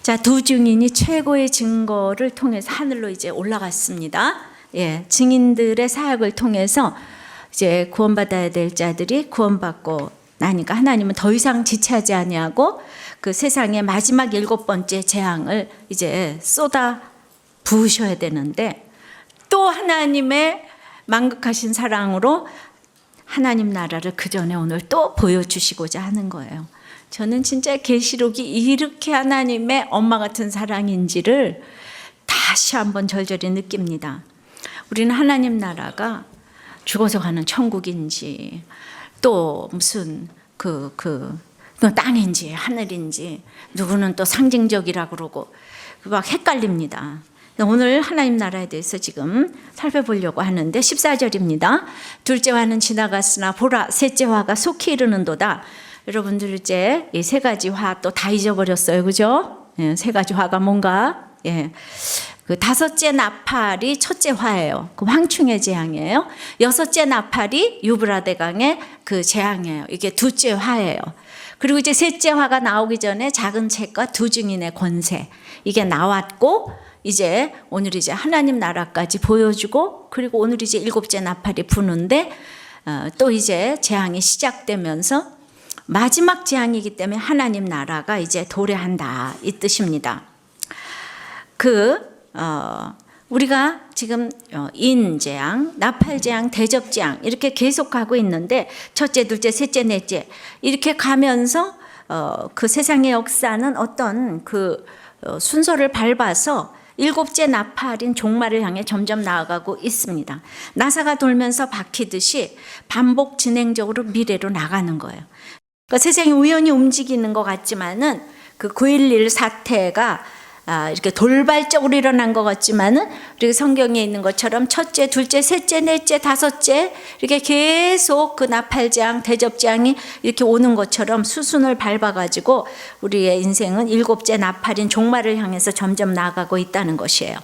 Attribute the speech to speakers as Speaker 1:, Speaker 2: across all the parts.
Speaker 1: 자, 두 증인이 최고의 증거를 통해서 하늘로 이제 올라갔습니다. 예, 증인들의 사역을 통해서 이제 구원받아야 될 자들이 구원받고 나니까 하나님은 더 이상 지체하지 아니하고 그 세상의 마지막 7번째 재앙을 이제 쏟아 부으셔야 되는데, 또 하나님의 만극하신 사랑으로 하나님 나라를 그 전에 오늘 또 보여주시고자 하는 거예요. 저는 진짜 계시록이 이렇게 하나님의 엄마 같은 사랑인지를 다시 한번 절절히 느낍니다. 우리는 하나님 나라가 죽어서 가는 천국인지 또 무슨 그 땅인지 하늘인지, 누구는 또 상징적이라 그러고 막 헷갈립니다. 오늘 하나님 나라에 대해서 지금 살펴보려고 하는데 14절입니다. 둘째 화는 지나갔으나 보라 셋째 화가 속히 이르는도다. 여러분들 이제 이 세 가지 화 또 다 잊어버렸어요, 그죠? 예, 세 가지 화가 뭔가? 예, 그 다섯째 나팔이 첫째 화예요. 그 황충의 재앙이에요. 여섯째 나팔이 유브라데강의 그 재앙이에요. 이게 둘째 화예요. 그리고 이제 셋째 화가 나오기 전에 작은 책과 두 증인의 권세, 이게 나왔고, 이제 오늘 이제 하나님 나라까지 보여주고, 그리고 오늘 이제 일곱째 나팔이 부는데 또 이제 재앙이 시작되면서 마지막 재앙이기 때문에 하나님 나라가 이제 도래한다, 이 뜻입니다. 우리가 지금 인재앙, 나팔재앙, 대접재앙 이렇게 계속 가고 있는데, 첫째, 둘째, 셋째, 넷째 이렇게 가면서 그 세상의 역사는 어떤 그 순서를 밟아서 일곱째 나팔인 종말을 향해 점점 나아가고 있습니다. 나사가 돌면서 바퀴듯이 반복 진행적으로 미래로 나가는 거예요. 그러니까 세상이 우연히 움직이는 것 같지만은 그 9.11 사태가 이렇게 돌발적으로 일어난 것 같지만은 우리 성경에 있는 것처럼 첫째, 둘째, 셋째, 넷째, 다섯째 이렇게 계속 그 나팔재앙, 대접재앙이 이렇게 오는 것처럼 수순을 밟아가지고 우리의 인생은 일곱째 나팔인 종말을 향해서 점점 나아가고 있다는 것이에요.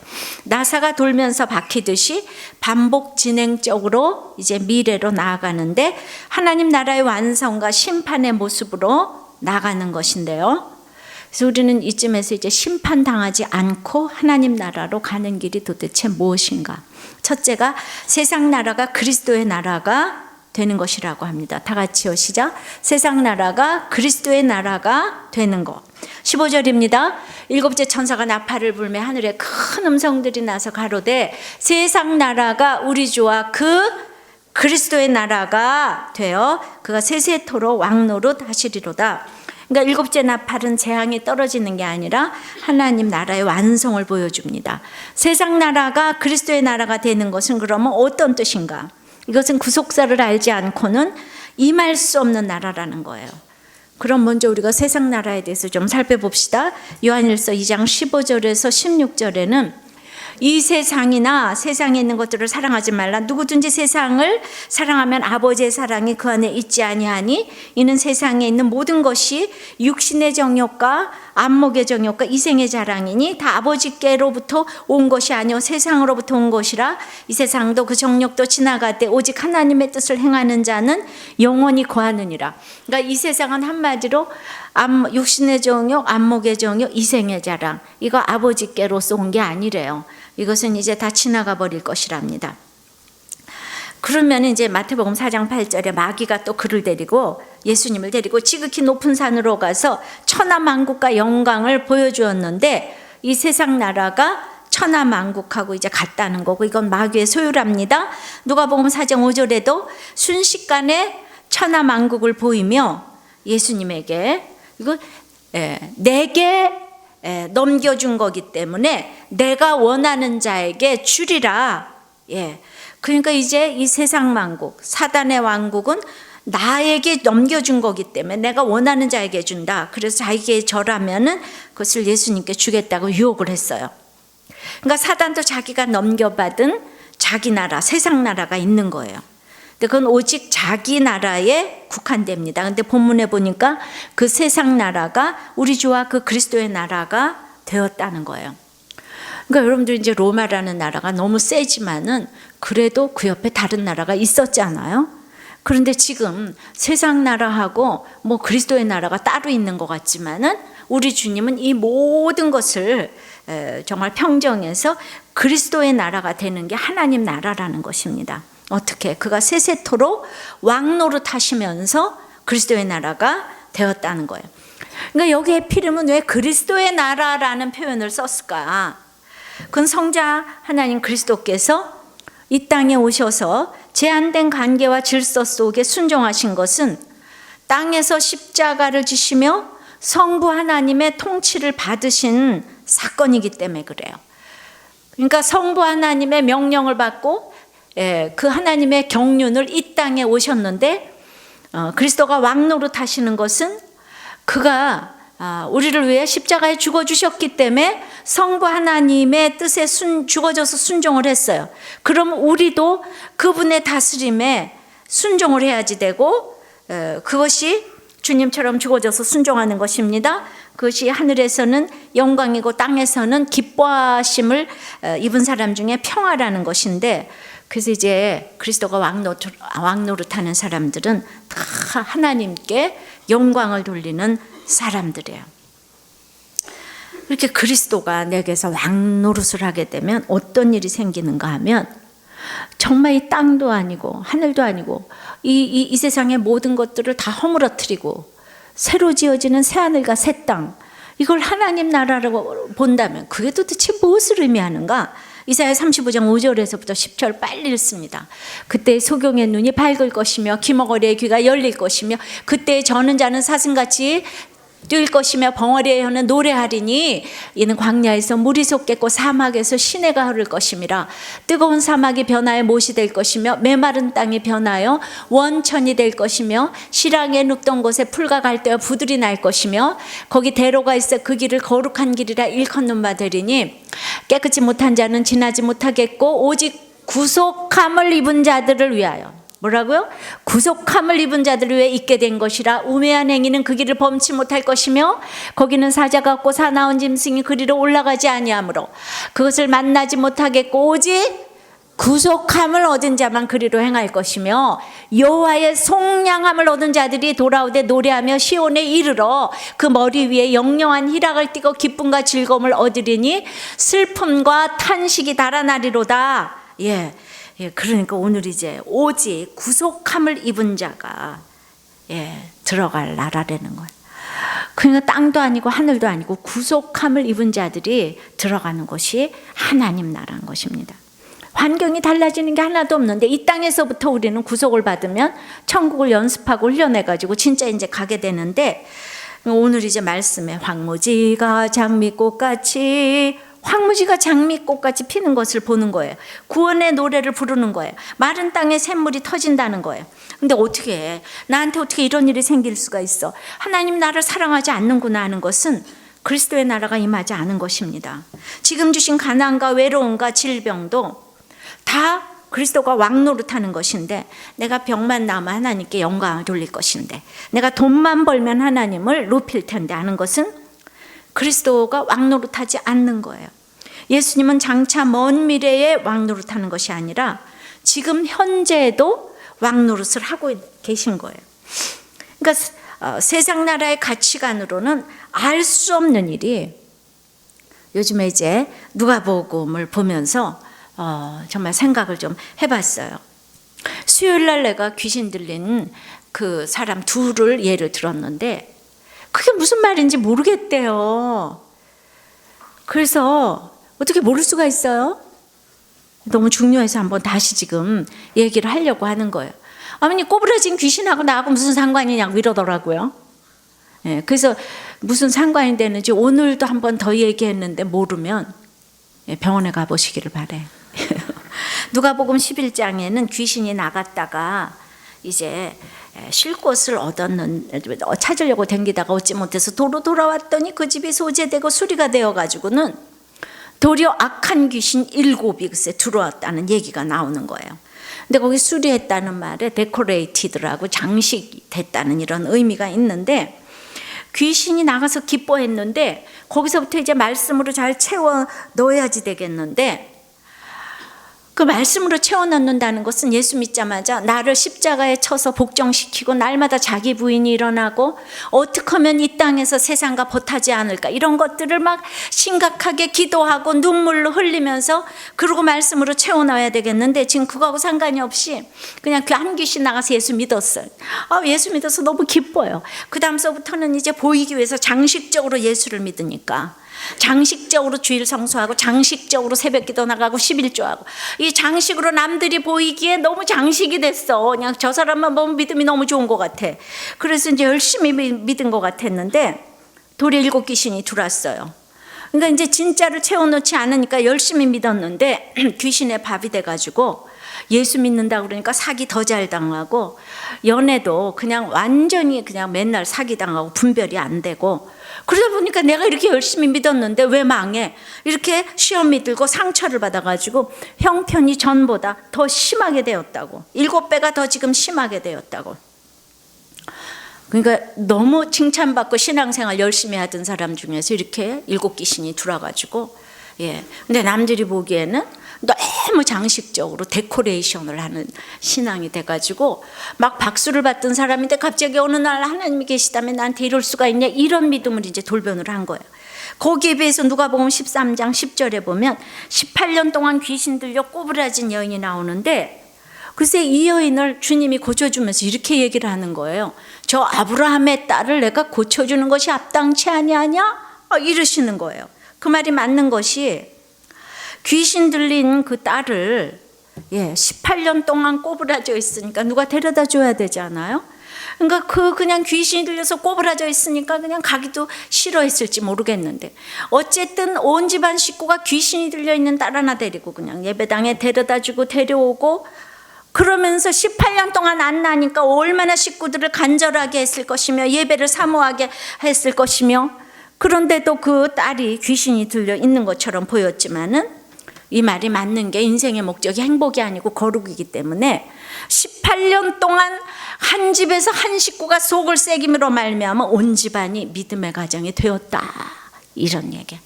Speaker 1: 나사가 돌면서 바퀴듯이 반복 진행적으로 이제 미래로 나아가는데, 하나님 나라의 완성과 심판의 모습으로 나가는 것인데요. 그래서 우리는 이쯤에서 이제 심판당하지 않고 하나님 나라로 가는 길이 도대체 무엇인가? 첫째가 세상 나라가 그리스도의 나라가 되는 것이라고 합니다. 다 같이요, 시작. 세상 나라가 그리스도의 나라가 되는 것. 15절입니다. 일곱째 천사가 나팔을 불매 하늘에 큰 음성들이 나서 가로되 세상 나라가 우리 주와 그 그리스도의 나라가 되어 그가 세세토록 왕노릇 하시리로다. 그러니까 일곱째 나팔은 재앙이 떨어지는 게 아니라 하나님 나라의 완성을 보여줍니다. 세상 나라가 그리스도의 나라가 되는 것은 그러면 어떤 뜻인가? 이것은 구속사를 알지 않고는 임할 수 없는 나라라는 거예요. 그럼 먼저 우리가 세상 나라에 대해서 좀 살펴봅시다. 요한일서 2장 15절에서 16절에는 이 세상이나 세상에 있는 것들을 사랑하지 말라. 누구든지 세상을 사랑하면 아버지의 사랑이 그 안에 있지 아니하니 이는 세상에 있는 모든 것이 육신의 정욕과 안목의 정욕과 이생의 자랑이니 다 아버지께로부터 온 것이 아니오 세상으로부터 온 것이라. 이 세상도 그 정욕도 지나가되 오직 하나님의 뜻을 행하는 자는 영원히 거하느니라. 그러니까 이 세상은 한마디로 육신의 정욕, 안목의 정욕, 이생의 자랑, 이거 아버지께로서 온 게 아니래요. 이것은 이제 다 지나가 버릴 것이랍니다. 그러면 이제 마태복음 4장 8절에 마귀가 또 그를 데리고, 예수님을 데리고 지극히 높은 산으로 가서 천하만국과 영광을 보여주었는데, 이 세상 나라가 천하만국하고 이제 같다는 거고, 이건 마귀의 소유랍니다. 누가복음 4장 5절에도 순식간에 천하만국을 보이며 예수님에게 이거 내게 넘겨준 거기 때문에 내가 원하는 자에게 주리라. 그러니까 이제 이 세상 만국, 사단의 왕국은 나에게 넘겨준 거기 때문에 내가 원하는 자에게 준다. 그래서 자기에게 절하면은 그것을 예수님께 주겠다고 유혹을 했어요. 그러니까 사단도 자기가 넘겨받은 자기 나라, 세상 나라가 있는 거예요. 근데 그건 오직 자기 나라에 국한됩니다. 근데 본문에 보니까 그 세상 나라가 우리 주와 그 그리스도의 나라가 되었다는 거예요. 그러니까 여러분들 이제 로마라는 나라가 너무 세지만은 그래도 그 옆에 다른 나라가 있었잖아요. 그런데 지금 세상 나라하고 뭐 그리스도의 나라가 따로 있는 것 같지만은 우리 주님은 이 모든 것을 정말 평정해서 그리스도의 나라가 되는 게 하나님 나라라는 것입니다. 어떻게? 그가 세세토록 왕노릇하시면서 그리스도의 나라가 되었다는 거예요. 그러니까 여기 에피름은 왜 그리스도의 나라라는 표현을 썼을까? 그건 성자 하나님 그리스도께서 이 땅에 오셔서 제한된 관계와 질서 속에 순종하신 것은 땅에서 십자가를 지시며 성부 하나님의 통치를 받으신 사건이기 때문에 그래요. 그러니까 성부 하나님의 명령을 받고 그 하나님의 경륜을 이 땅에 오셨는데 그리스도가 왕노릇 하시는 것은 그가 우리를 위해 십자가에 죽어주셨기 때문에 성부 하나님의 뜻에 죽어져서 순종을 했어요. 그럼 우리도 그분의 다스림에 순종을 해야지 되고 그것이 주님처럼 죽어져서 순종하는 것입니다. 그것이 하늘에서는 영광이고 땅에서는 기뻐하심을 입은 사람 중에 평화라는 것인데, 그래서 이제 그리스도가 왕노릇하는 사람들은 다 하나님께 영광을 돌리는 사람들이에요. 이렇게 그리스도가 내게서 왕노릇을 하게 되면 어떤 일이 생기는가 하면 정말 이 땅도 아니고 하늘도 아니고 이 세상의 모든 것들을 다 허물어뜨리고 새로 지어지는 새하늘과 새 땅, 이걸 하나님 나라라고 본다면 그게 도대체 무엇을 의미하는가? 이사야 35장 5절에서부터 10절 빨리 읽습니다. 그때 소경의 눈이 밝을 것이며 기머거리의 귀가 열릴 것이며 그때 저는 자는 사슴같이 뛸 것이며 벙어리의 혀는 노래하리니 이는 광야에서 물이 솟겠고 사막에서 시내가 흐를 것임이라. 뜨거운 사막이 변하여 못이 될 것이며 메마른 땅이 변하여 원천이 될 것이며 시랑에 눕던 곳에 풀과 갈대와 부들이 날 것이며 거기 대로가 있어 그 길을 거룩한 길이라 일컫는 바 되리니 깨끗이 못한 자는 지나지 못하겠고 오직 구속함을 입은 자들을 위하여, 뭐라고요? 구속함을 입은 자들을 위해 있게 된 것이라. 우매한 행위는 그 길을 범치 못할 것이며 거기는 사자가 없고 사나운 짐승이 그리로 올라가지 아니하므로 그것을 만나지 못하겠고 오직 구속함을 얻은 자만 그리로 행할 것이며 여호와의 속량함을 얻은 자들이 돌아오되 노래하며 시온에 이르러 그 머리 위에 영영한 희락을 띠고 기쁨과 즐거움을 얻으리니 슬픔과 탄식이 달아나리로다. 그러니까 오늘 이제 오직 구속함을 입은 자가 들어갈 나라라는 거예요. 그러니까 땅도 아니고 하늘도 아니고 구속함을 입은 자들이 들어가는 것이 하나님 나라인 것입니다. 환경이 달라지는 게 하나도 없는데 이 땅에서부터 우리는 구속을 받으면 천국을 연습하고 훈련해가지고 진짜 이제 가게 되는데, 오늘 이제 말씀에 황무지가 장미꽃같이 피는 것을 보는 거예요. 구원의 노래를 부르는 거예요. 마른 땅에 샘물이 터진다는 거예요. 근데 어떻게 해? 나한테 어떻게 이런 일이 생길 수가 있어? 하나님 나를 사랑하지 않는구나 하는 것은 그리스도의 나라가 임하지 않은 것입니다. 지금 주신 가난과 외로움과 질병도 다 그리스도가 왕노릇하는 것인데, 내가 병만 나면 하나님께 영광을 돌릴 것인데, 내가 돈만 벌면 하나님을 높일 텐데 하는 것은 그리스도가 왕노릇하지 않는 거예요. 예수님은 장차 먼 미래에 왕노릇하는 것이 아니라 지금 현재에도 왕노릇을 하고 계신 거예요. 그러니까 세상 나라의 가치관으로는 알 수 없는 일이, 요즘에 이제 누가복음을 보면서 정말 생각을 좀 해봤어요. 수요일 날 내가 귀신 들린 그 사람 둘을 예를 들었는데 그게 무슨 말인지 모르겠대요. 그래서 어떻게 모를 수가 있어요? 너무 중요해서 한번 다시 지금 얘기를 하려고 하는 거예요. 아버님, 꼬부라진 귀신하고 나하고 무슨 상관이냐고 이러더라고요. 그래서 무슨 상관이 되는지 오늘도 한번 더 얘기했는데 모르면 병원에 가보시기를 바래. 누가복음 11장에는 귀신이 나갔다가 이제 쉴 곳을 찾으려고 댕기다가 얻지 못해서 도로 돌아왔더니 그 집이 소재되고 수리가 되어가지고는 도리어 악한 귀신 7이 글쎄 들어왔다는 얘기가 나오는 거예요. 근데 거기 수리했다는 말에 데코레이티드라고 장식이 됐다는 이런 의미가 있는데, 귀신이 나가서 기뻐했는데 거기서부터 이제 말씀으로 잘 채워 넣어야지 되겠는데, 그 말씀으로 채워 넣는다는 것은 예수 믿자마자 나를 십자가에 쳐서 복종시키고 날마다 자기 부인이 일어나고 어떻게 하면 이 땅에서 세상과 벗하지 않을까, 이런 것들을 막 심각하게 기도하고 눈물로 흘리면서 그러고 말씀으로 채워 넣어야 되겠는데, 지금 그거하고 상관이 없이 그냥 그 한 귀신 나가서 예수 믿었어요. 예수 믿어서 너무 기뻐요. 그 다음서부터는 이제 보이기 위해서 장식적으로 예수를 믿으니까 장식적으로 주일 성수하고 장식적으로 새벽기도 나가고 11조하고, 이 장식으로 남들이 보이기에 너무 장식이 됐어. 그냥 저 사람만 보면 믿음이 너무 좋은 것 같아. 그래서 이제 열심히 믿은 것 같았는데 돌에 7 귀신이 들어왔어요. 그러니까 이제 진짜를 채워놓지 않으니까 열심히 믿었는데 귀신의 밥이 돼가지고 예수 믿는다 그러니까 사기 더 잘 당하고, 연애도 그냥 완전히 그냥 맨날 사기 당하고 분별이 안 되고, 그러다 보니까 내가 이렇게 열심히 믿었는데 왜 망해? 이렇게 시험이 들고 상처를 받아가지고 형편이 전보다 더 심하게 되었다고, 7배가 더 지금 심하게 되었다고. 그러니까 너무 칭찬받고 신앙생활 열심히 하던 사람 중에서 이렇게 7 귀신이 들어와가지고, 근데 남들이 보기에는 너무 장식적으로 데코레이션을 하는 신앙이 돼가지고 막 박수를 받던 사람인데 갑자기 어느 날 하나님이 계시다면 나한테 이럴 수가 있냐, 이런 믿음을 이제 돌변을 한 거예요. 거기에 비해서 누가복음 13장 10절에 보면 18년 동안 귀신 들려 꼬부라진 여인이 나오는데, 글쎄 이 여인을 주님이 고쳐주면서 이렇게 얘기를 하는 거예요. 저 아브라함의 딸을 내가 고쳐주는 것이 합당치 아니하냐? 이러시는 거예요. 그 말이 맞는 것이, 귀신 들린 그 딸을 18년 동안 꼬부라져 있으니까 누가 데려다 줘야 되잖아요. 그러니까 그냥 귀신이 들려서 꼬부라져 있으니까 그냥 가기도 싫어했을지 모르겠는데, 어쨌든 온 집안 식구가 귀신이 들려 있는 딸 하나 데리고 그냥 예배당에 데려다 주고 데려오고, 그러면서 18년 동안 안 나니까 얼마나 식구들을 간절하게 했을 것이며 예배를 사모하게 했을 것이며, 그런데도 그 딸이 귀신이 들려 있는 것처럼 보였지만은 이 말이 맞는 게, 인생의 목적이 행복이 아니고 거룩이기 때문에 18년 동안 한 집에서 한 식구가 속을 새김으로 말미암아 온 집안이 믿음의 가정이 되었다, 이런 얘기.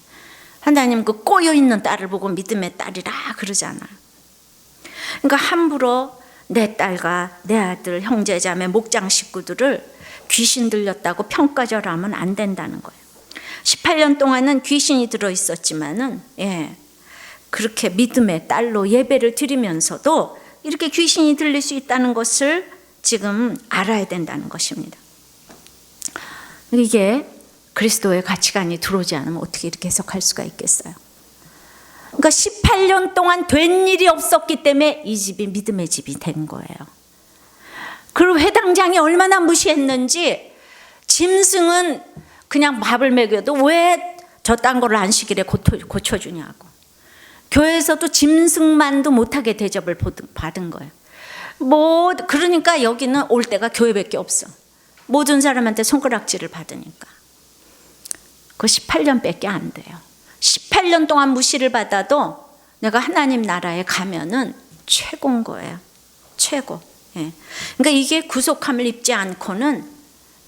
Speaker 1: 하나님 그 꼬여있는 딸을 보고 믿음의 딸이라 그러잖아. 그러니까 함부로 내 딸과 내 아들, 형제 자매, 목장 식구들을 귀신 들렸다고 평가절하면 안 된다는 거예요. 18년 동안은 귀신이 들어있었지만은 그렇게 믿음의 딸로 예배를 드리면서도 이렇게 귀신이 들릴 수 있다는 것을 지금 알아야 된다는 것입니다. 이게 그리스도의 가치관이 들어오지 않으면 어떻게 이렇게 해석할 수가 있겠어요? 그러니까 18년 동안 된 일이 없었기 때문에 이 집이 믿음의 집이 된 거예요. 그리고 회당장이 얼마나 무시했는지, 짐승은 그냥 밥을 먹여도 왜 저 딴 거를 안식일에 고쳐주냐고. 교회에서도 짐승만도 못하게 대접을 받은 거예요. 그러니까 여기는 올 때가 교회밖에 없어. 모든 사람한테 손가락질을 받으니까. 그 18년밖에 안 돼요. 18년 동안 무시를 받아도 내가 하나님 나라에 가면은 최고인 거예요. 최고. 그러니까 이게 구속함을 입지 않고는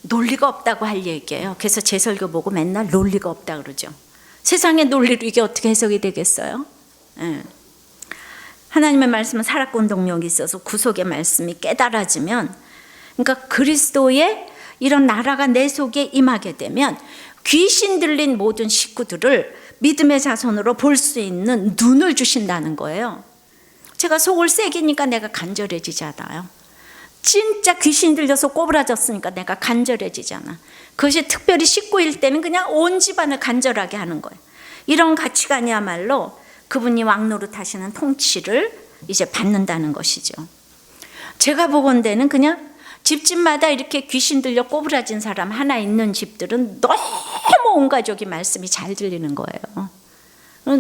Speaker 1: 논리가 없다고 할 얘기예요. 그래서 제 설교 보고 맨날 논리가 없다 그러죠. 세상의 논리로 이게 어떻게 해석이 되겠어요? 하나님의 말씀은 살아온 동력이 있어서 구속의 말씀이 깨달아지면, 그러니까 그리스도의 이런 나라가 내 속에 임하게 되면 귀신 들린 모든 식구들을 믿음의 자손으로 볼 수 있는 눈을 주신다는 거예요. 제가 속을 새기니까 내가 간절해지잖아요. 진짜 귀신 들려서 꼬부라졌으니까 내가 간절해지잖아. 그것이 특별히 식구일 때는 그냥 온 집안을 간절하게 하는 거예요. 이런 가치관이야말로 그분이 왕노릇 하시는 통치를 이제 받는다는 것이죠. 제가 보건대는 그냥 집집마다 이렇게 귀신 들려 꼬부라진 사람 하나 있는 집들은 너무 온 가족이 말씀이 잘 들리는 거예요.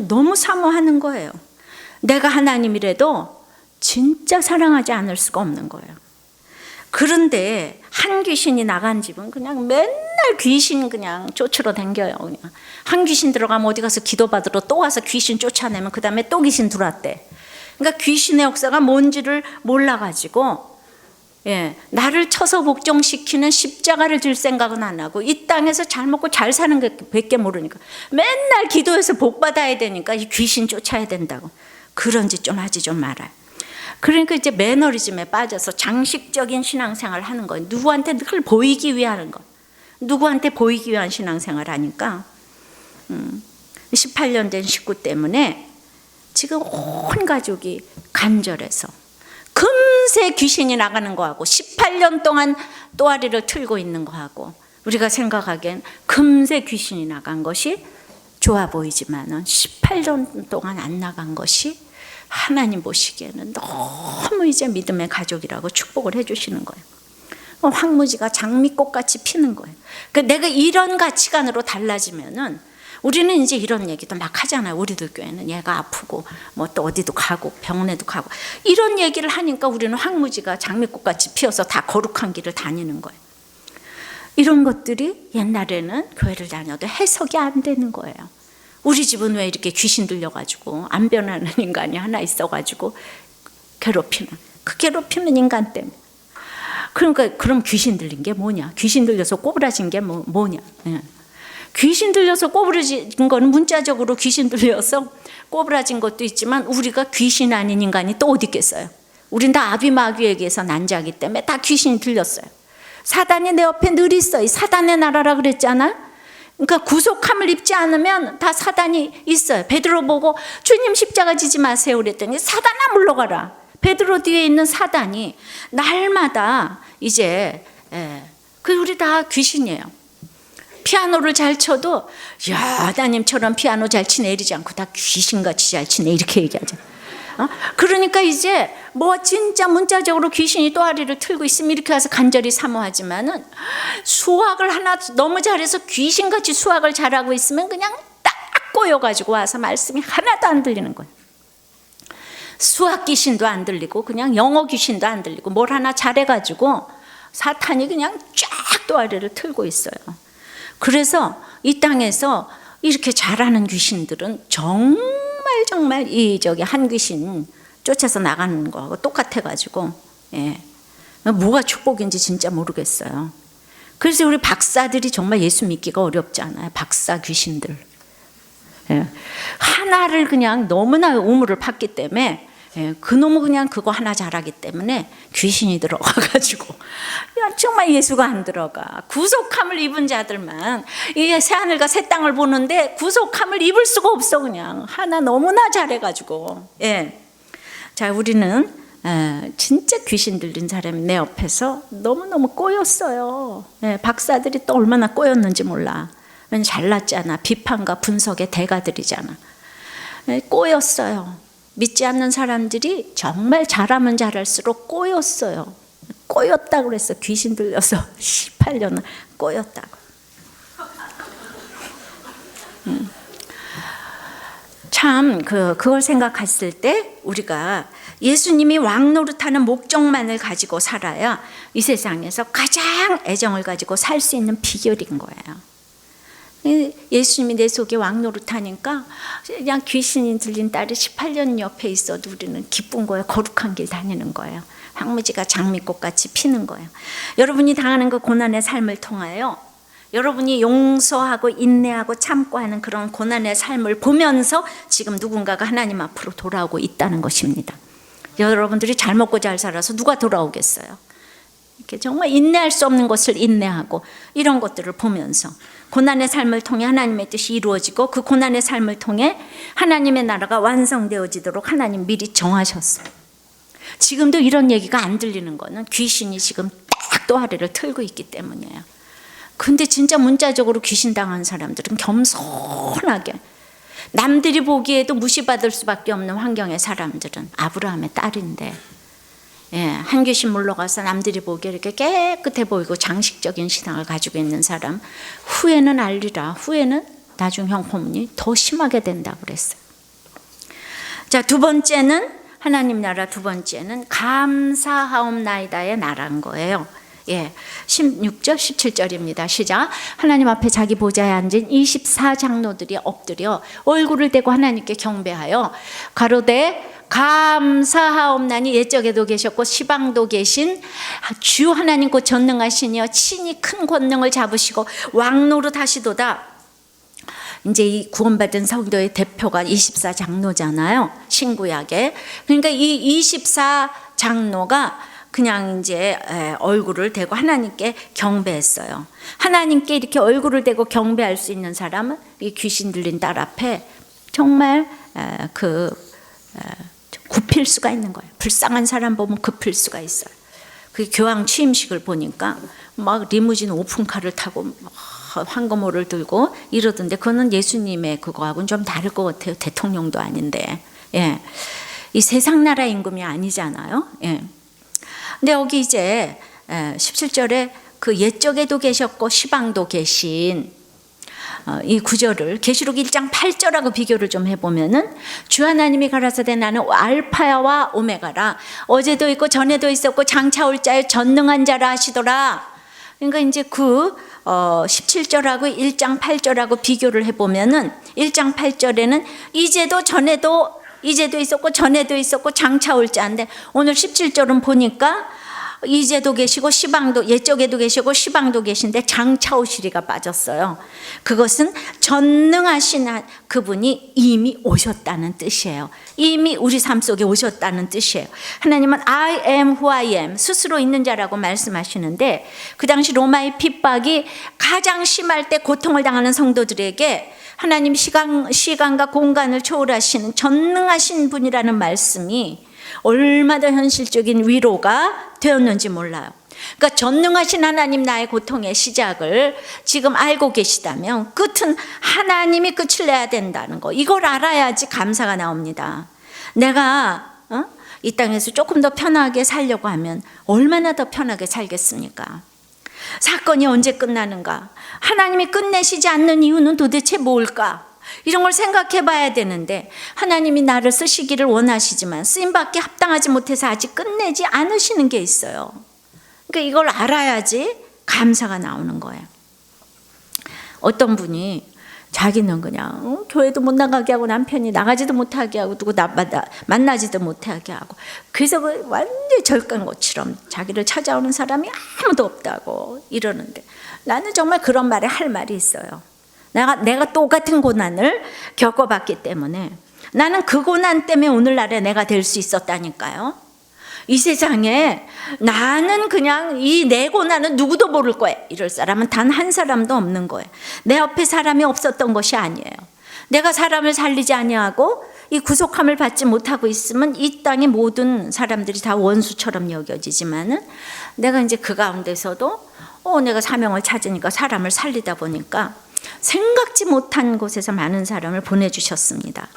Speaker 1: 너무 사모하는 거예요. 내가 하나님이라도 진짜 사랑하지 않을 수가 없는 거예요. 그런데 한 귀신이 나간 집은 그냥 맨날 귀신 그냥 쫓으러 다녀요. 그냥 한 귀신 들어가면 어디 가서 기도받으러 또 가서 귀신 쫓아내면 그 다음에 또 귀신 들어왔대. 그러니까 귀신의 역사가 뭔지를 몰라가지고 나를 쳐서 복종시키는 십자가를 질 생각은 안 하고 이 땅에서 잘 먹고 잘 사는 게 밖에 모르니까 맨날 기도해서 복 받아야 되니까 이 귀신 쫓아야 된다고. 그런 짓 좀 하지 좀 말아요. 그러니까 이제 매너리즘에 빠져서 장식적인 신앙생활을 하는 거예요. 누구한테 늘 보이기 위한 거. 누구한테 보이기 위한 신앙생활을 하니까 18년 된 식구 때문에 지금 온 가족이 간절해서 금세 귀신이 나가는 거하고 18년 동안 또아리를 틀고 있는 거하고 우리가 생각하기엔 금세 귀신이 나간 것이 좋아 보이지만은 18년 동안 안 나간 것이 하나님 보시기에는 너무 이제 믿음의 가족이라고 축복을 해주시는 거예요. 황무지가 장미꽃같이 피는 거예요. 그러니까 내가 이런 가치관으로 달라지면은 우리는 이제 이런 얘기도 막 하잖아요. 우리들 교회는 얘가 아프고 뭐 또 어디도 가고 병원에도 가고 이런 얘기를 하니까 우리는 황무지가 장미꽃같이 피어서 다 거룩한 길을 다니는 거예요. 이런 것들이 옛날에는 교회를 다녀도 해석이 안 되는 거예요. 우리 집은 왜 이렇게 귀신 들려가지고 안 변하는 인간이 하나 있어가지고 괴롭히는, 그 괴롭히는 인간 때문에. 그러니까 그럼 귀신 들린 게 뭐냐? 귀신 들려서 꼬부라진 게 뭐냐? 예. 귀신 들려서 꼬부라진 거는 문자적으로 귀신 들려서 꼬부라진 것도 있지만 우리가 귀신 아닌 인간이 또 어디 있겠어요? 우린 다 아비마귀에게서 난 자기 때문에 다 귀신이 들렸어요. 사단이 내 옆에 늘 있어요. 사단의 나라라 그랬잖아. 그러니까 구속함을 입지 않으면 다 사단이 있어요. 베드로 보고 주님 십자가 지지 마세요 그랬더니 사단아 물러가라. 베드로 뒤에 있는 사단이 날마다 이제 우리 다 귀신이에요. 피아노를 잘 쳐도 야 하나님처럼 피아노 잘 치네 이러지 않고 다 귀신같이 잘 치네 이렇게 얘기하죠. 그러니까 이제 뭐 진짜 문자적으로 귀신이 또아리를 틀고 있으면 이렇게 와서 간절히 사모하지만은 수학을 하나 너무 잘해서 귀신같이 수학을 잘하고 있으면 그냥 딱 꼬여가지고 와서 말씀이 하나도 안 들리는 거예요. 수학 귀신도 안 들리고 그냥 영어 귀신도 안 들리고 뭘 하나 잘해가지고 사탄이 그냥 쫙 또아리를 틀고 있어요. 그래서 이 땅에서 이렇게 잘하는 귀신들은 정말 한 귀신 쫓아서 나가는 거하고 똑같아가지고 뭐가 축복인지 진짜 모르겠어요. 그래서 우리 박사들이 정말 예수 믿기가 어렵지 않아요. 박사 귀신들 하나를 그냥 너무나 우물을 팠기 때문에 그놈은 그냥 그거 하나 잘하기 때문에 귀신이 들어가가지고 정말 예수가 안 들어가. 구속함을 입은 자들만 이 새하늘과 새 땅을 보는데 구속함을 입을 수가 없어. 그냥 하나 너무나 잘해가지고. 자, 우리는 진짜 귀신 들린 사람이 내 옆에서 너무너무 꼬였어요. 박사들이 또 얼마나 꼬였는지 몰라. 잘났잖아. 비판과 분석의 대가들이잖아. 꼬였어요. 믿지 않는 사람들이 정말 잘하면 잘할수록 꼬였어요. 꼬였다고 그랬어. 귀신 들려서 18년을 꼬였다고. 참 그걸 생각했을 때 우리가 예수님이 왕 노릇하는 목적만을 가지고 살아야 이 세상에서 가장 애정을 가지고 살 수 있는 비결인 거예요. 예수님이 내 속에 왕 노릇하니까 그냥 귀신이 들린 딸이 18년 옆에 있어도 우리는 기쁜 거예요. 거룩한 길 다니는 거예요. 황무지가 장미꽃같이 피는 거예요. 여러분이 당하는 그 고난의 삶을 통하여 여러분이 용서하고 인내하고 참고 하는 그런 고난의 삶을 보면서 지금 누군가가 하나님 앞으로 돌아오고 있다는 것입니다. 여러분들이 잘 먹고 잘 살아서 누가 돌아오겠어요? 이렇게 정말 인내할 수 없는 것을 인내하고 이런 것들을 보면서 고난의 삶을 통해 하나님의 뜻이 이루어지고 그 고난의 삶을 통해 하나님의 나라가 완성되어지도록 하나님 미리 정하셨어요. 지금도 이런 얘기가 안 들리는 거는 귀신이 지금 딱 또아리를 틀고 있기 때문이에요. 근데 진짜 문자적으로 귀신 당한 사람들은 겸손하게 남들이 보기에도 무시받을 수밖에 없는 환경의 사람들은 아브라함의 딸인데 한 귀신 물러가서 남들이 보기에 이렇게 깨끗해 보이고 장식적인 신앙을 가지고 있는 사람 후에는 알리라. 후에는 나중 형편이 더 심하게 된다고 그랬어요. 자, 두 번째는 하나님 나라, 두 번째는 감사하옵나이다의 나라인 거예요. 16절 17절입니다. 시작. 하나님 앞에 자기 보좌에 앉은 24장로들이 엎드려 얼굴을 대고 하나님께 경배하여 가로되 감사하옵나니 옛적에도 계셨고 시방도 계신 주 하나님 곧 전능하시니여 친히 큰 권능을 잡으시고 왕노릇 하시도다. 이제 이 구원받은 성도의 대표가 24 장로잖아요. 신구약에. 그러니까 이 24 장로가 그냥 이제 얼굴을 대고 하나님께 경배했어요. 하나님께 이렇게 얼굴을 대고 경배할 수 있는 사람은 이 귀신 들린 딸 앞에 정말 굽힐 수가 있는 거예요. 불쌍한 사람 보면 굽힐 수가 있어요. 그 교황 취임식을 보니까 막 리무진 오픈카를 타고 황금호를 들고 이러던데, 그거는 예수님의 그거하고는 좀 다를 것 같아요. 대통령도 아닌데. 예. 이 세상 나라 임금이 아니잖아요. 예. 근데 여기 이제 17절에 그 옛적에도 계셨고 시방도 계신 이 구절을 계시록 1장 8절하고 비교를 좀 해보면은, 주 하나님이 가라사대 나는 알파야와 오메가라, 어제도 있고 전에도 있었고 장차 올 자여 전능한 자라 하시더라. 그러니까 이제 17절하고 1장 8절하고 비교를 해보면은 1장 8절에는 이제도 있었고 전에도 있었고 장차 올 자인데, 오늘 17절은 보니까 이제도 계시고 시방도, 옛적에도 계시고 시방도 계신데 장차 오시리가 빠졌어요. 그것은 전능하신 그분이 이미 오셨다는 뜻이에요. 이미 우리 삶 속에 오셨다는 뜻이에요. 하나님은 I am who I am, 스스로 있는 자라고 말씀하시는데, 그 당시 로마의 핍박이 가장 심할 때 고통을 당하는 성도들에게 하나님 시간과 공간을 초월하시는 전능하신 분이라는 말씀이 얼마나 현실적인 위로가 되었는지 몰라요. 그러니까 전능하신 하나님, 나의 고통의 시작을 지금 알고 계시다면 끝은 하나님이 끝을 내야 된다는 거, 이걸 알아야지 감사가 나옵니다. 내가 이 땅에서 조금 더 편하게 살려고 하면 얼마나 더 편하게 살겠습니까? 사건이 언제 끝나는가? 하나님이 끝내시지 않는 이유는 도대체 뭘까? 이런 걸 생각해 봐야 되는데, 하나님이 나를 쓰시기를 원하시지만 쓰임받기 합당하지 못해서 아직 끝내지 않으시는 게 있어요. 그러니까 이걸 알아야지 감사가 나오는 거예요. 어떤 분이 자기는 그냥 교회도 못 나가게 하고 남편이 나가지도 못하게 하고 누구 만나지도 못하게 하고, 그래서 완전히 절간것처럼 자기를 찾아오는 사람이 아무도 없다고 이러는데, 나는 정말 그런 말에 할 말이 있어요. 내가 똑같은 고난을 겪어봤기 때문에, 나는 그 고난 때문에 오늘날에 내가 될 수 있었다니까요. 이 세상에 나는 그냥 이 내 고난은 누구도 모를 거예요. 이럴 사람은 단 한 사람도 없는 거예요. 내 옆에 사람이 없었던 것이 아니에요. 내가 사람을 살리지 아니하고 이 구속함을 받지 못하고 있으면 이 땅의 모든 사람들이 다 원수처럼 여겨지지만은, 내가 이제 그 가운데서도 내가 사명을 찾으니까 사람을 살리다 보니까 생각지 못한 곳에서 많은 사람을 보내주셨습니다.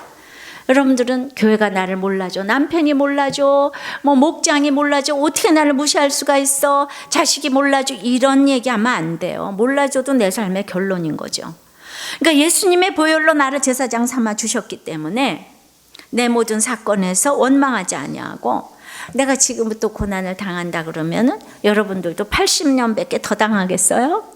Speaker 1: 여러분들은 교회가 나를 몰라줘, 남편이 몰라줘, 목장이 몰라줘, 어떻게 나를 무시할 수가 있어, 자식이 몰라줘, 이런 얘기하면 안 돼요. 몰라줘도 내 삶의 결론인 거죠. 그러니까 예수님의 보혈로 나를 제사장 삼아 주셨기 때문에 내 모든 사건에서 원망하지 아니하고, 내가 지금부터 고난을 당한다 그러면은 여러분들도 80년밖에 더 당하겠어요?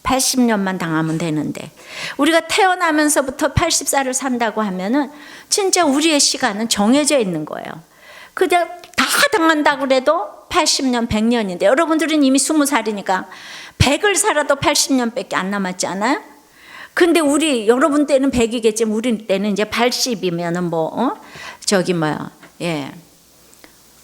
Speaker 1: 80년만 당하면 되는데, 우리가 태어나면서부터 80살을 산다고 하면은 진짜 우리의 시간은 정해져 있는 거예요. 그냥 다 당한다 그래도 80년, 100년인데, 여러분들은 이미 20살이니까 100을 살아도 80년밖에 안 남았잖아요. 근데 여러분 때는 100이겠지만 우리 때는 이제 80이면은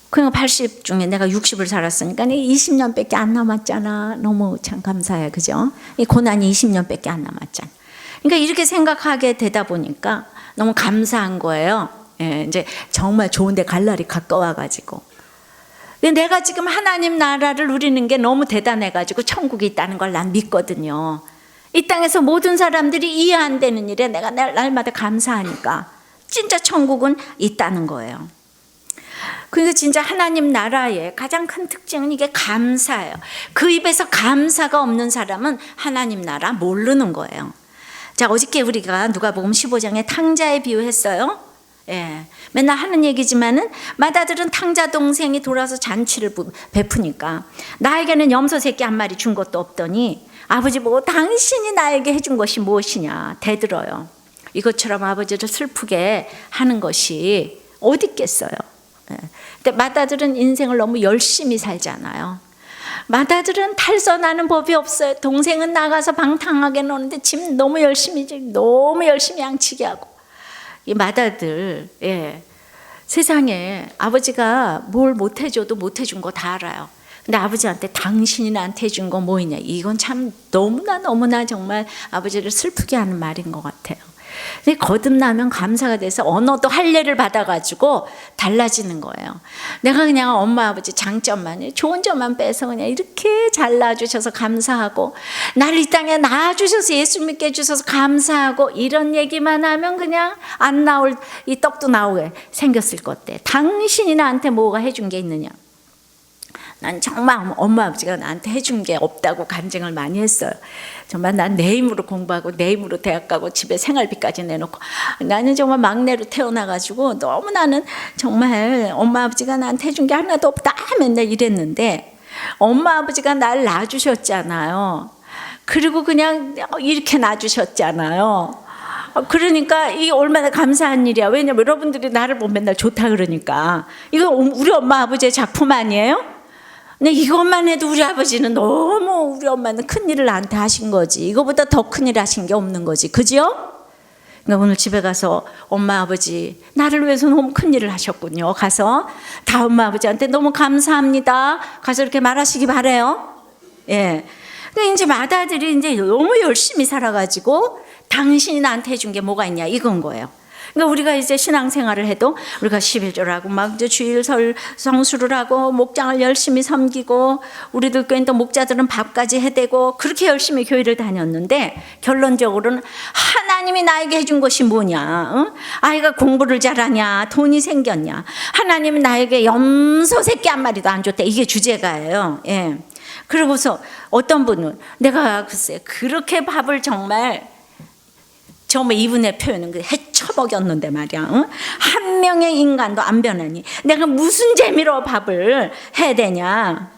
Speaker 1: 그냥 80 중에 내가 60을 살았으니까 20년밖에 안 남았잖아. 너무 참 감사해, 그죠? 이 고난이 20년밖에 안 남았잖아. 그러니까 이렇게 생각하게 되다 보니까 너무 감사한 거예요. 이제 정말 좋은데 갈 날이 가까워가지고. 근데 내가 지금 하나님 나라를 누리는 게 너무 대단해가지고 천국이 있다는 걸 난 믿거든요. 이 땅에서 모든 사람들이 이해 안 되는 일에 내가 날마다 감사하니까 진짜 천국은 있다는 거예요. 그러니까 진짜 하나님 나라의 가장 큰 특징은 이게 감사예요. 그 입에서 감사가 없는 사람은 하나님 나라 모르는 거예요. 자, 어저께 우리가 누가복음 15장에 탕자에 비유했어요. 맨날 하는 얘기지만은 맏아들은 탕자 동생이 돌아서 잔치를 베푸니까 나에게는 염소 새끼 한 마리 준 것도 없더니 아버지 보고 당신이 나에게 해준 것이 무엇이냐 대들어요. 이것처럼 아버지를 슬프게 하는 것이 어디 있겠어요. 근데 맏아들은 인생을 너무 열심히 살잖아요. 맏아들은 탈선하는 법이 없어요. 동생은 나가서 방탕하게 노는데 집 너무 열심히 양치게 하고. 이 맏아들, 세상에 아버지가 뭘 못해줘도 못해준 거 다 알아요. 근데 아버지한테 당신이 나한테 해준 거 뭐이냐, 이건 참 너무나 정말 아버지를 슬프게 하는 말인 것 같아요. 근데 거듭나면 감사가 돼서 언어도 할례를 받아가지고 달라지는 거예요. 내가 그냥 엄마 아버지 장점만, 좋은 점만 빼서 그냥 이렇게 잘 낳아주셔서 감사하고, 나를 이 땅에 낳아주셔서 예수 믿게 해주셔서 감사하고, 이런 얘기만 하면 그냥 안 나올 이 떡도 나오게 생겼을 것 같아. 당신이 나한테 뭐가 해준 게 있느냐. 난 정말 엄마 아버지가 나한테 해준 게 없다고 간증을 많이 했어요. 정말 난 내 힘으로 공부하고 내 힘으로 대학 가고 집에 생활비까지 내놓고, 나는 정말 막내로 태어나가지고 너무 나는 정말 엄마 아버지가 나한테 해준 게 하나도 없다 맨날 이랬는데, 엄마 아버지가 날 낳아주셨잖아요. 그리고 그냥 이렇게 낳아주셨잖아요. 그러니까 이게 얼마나 감사한 일이야. 왜냐면 여러분들이 나를 보면 맨날 좋다 그러니까. 이거 우리 엄마 아버지의 작품 아니에요? 근데 이것만 해도 우리 아버지는 너무, 우리 엄마는 큰일을 나한테 하신 거지. 이거보다 더 큰일 하신 게 없는 거지. 그죠? 그러니까 오늘 집에 가서 엄마 아버지 나를 위해서 너무 큰일을 하셨군요. 가서 다 엄마 아버지한테 너무 감사합니다. 가서 이렇게 말하시기 바래요. 예. 근데 이제 맏아들이 이제 너무 열심히 살아가지고 당신이 나한테 해준 게 뭐가 있냐, 이건 거예요. 그러니까 우리가 이제 신앙생활을 해도 우리가 11조라고 막 이제 주일 성수를 하고 목장을 열심히 섬기고, 우리들 교회는 또 목자들은 밥까지 해대고 그렇게 열심히 교회를 다녔는데, 결론적으로는 하나님이 나에게 해준 것이 뭐냐? 응? 아이가 공부를 잘하냐? 돈이 생겼냐? 하나님이 나에게 염소 새끼 한 마리도 안 줬대. 이게 주제가예요. 예. 그러고서 어떤 분은 내가 글쎄 그렇게 밥을 정말 이분의 표현은 해쳐먹였는데 말이야. 응? 한 명의 인간도 안 변하니 내가 무슨 재미로 밥을 해야 되냐.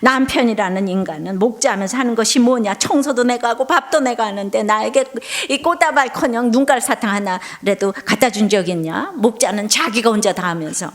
Speaker 1: 남편이라는 인간은 목자하면서 하는 것이 뭐냐. 청소도 내가 하고 밥도 내가 하는데 나에게 이 꽃다발커녕 눈깔 사탕 하나라도 갖다 준 적 있냐. 목자는 자기가 혼자 다 하면서.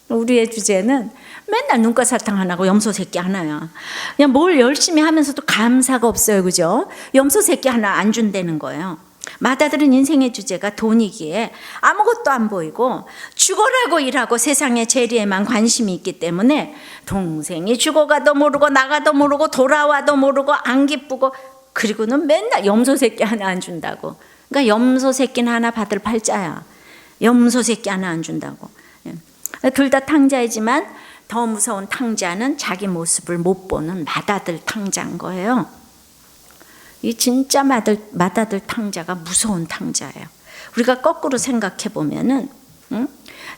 Speaker 1: 우리의 주제는 맨날 눈깔 사탕 하나고 염소 새끼 하나야. 그냥 뭘 열심히 하면서도 감사가 없어요. 그죠? 염소 새끼 하나 안 준다는 거예요. 맏아들은 인생의 주제가 돈이기에 아무것도 안 보이고 죽어라고 일하고 세상의 재리에만 관심이 있기 때문에 동생이 죽어가도 모르고 나가도 모르고 돌아와도 모르고 안 기쁘고, 그리고는 맨날 염소 새끼 하나 안 준다고. 그러니까 염소 새끼는 하나 받을 팔자야. 염소 새끼 하나 안 준다고. 둘 다 탕자이지만 더 무서운 탕자는 자기 모습을 못 보는 맏아들 탕자인 거예요. 이 진짜 맏아들 탕자가 무서운 탕자예요. 우리가 거꾸로 생각해 보면은,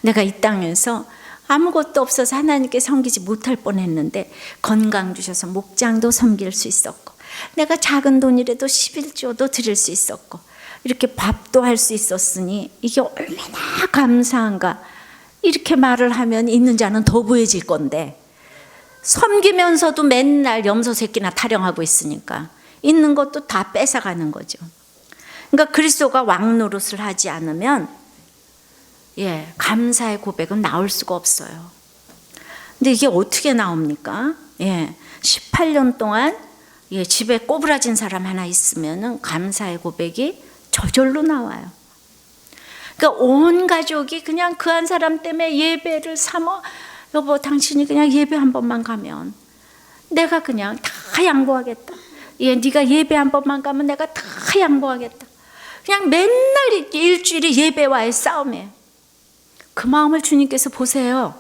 Speaker 1: 내가 이 땅에서 아무것도 없어서 하나님께 섬기지 못할 뻔했는데 건강 주셔서 목장도 섬길 수 있었고, 내가 작은 돈이라도 11조도 드릴 수 있었고, 이렇게 밥도 할 수 있었으니 이게 얼마나 감사한가. 이렇게 말을 하면 있는 자는 더 부해질 건데, 섬기면서도 맨날 염소 새끼나 타령하고 있으니까 있는 것도 다 뺏어가는 거죠. 그러니까 그리스도가 왕 노릇을 하지 않으면 감사의 고백은 나올 수가 없어요. 근데 이게 어떻게 나옵니까? 18년 동안 집에 꼬부라진 사람 하나 있으면 감사의 고백이 저절로 나와요. 그러니까 온 가족이 그냥 그 한 사람 때문에 예배를 삼어, 여보 당신이 그냥 예배 한 번만 가면 내가 그냥 다 양보하겠다. 네가 예배 한 번만 가면 내가 다 양보하겠다. 그냥 맨날 일주일에 예배와의 싸움이에요. 그 마음을 주님께서 보세요.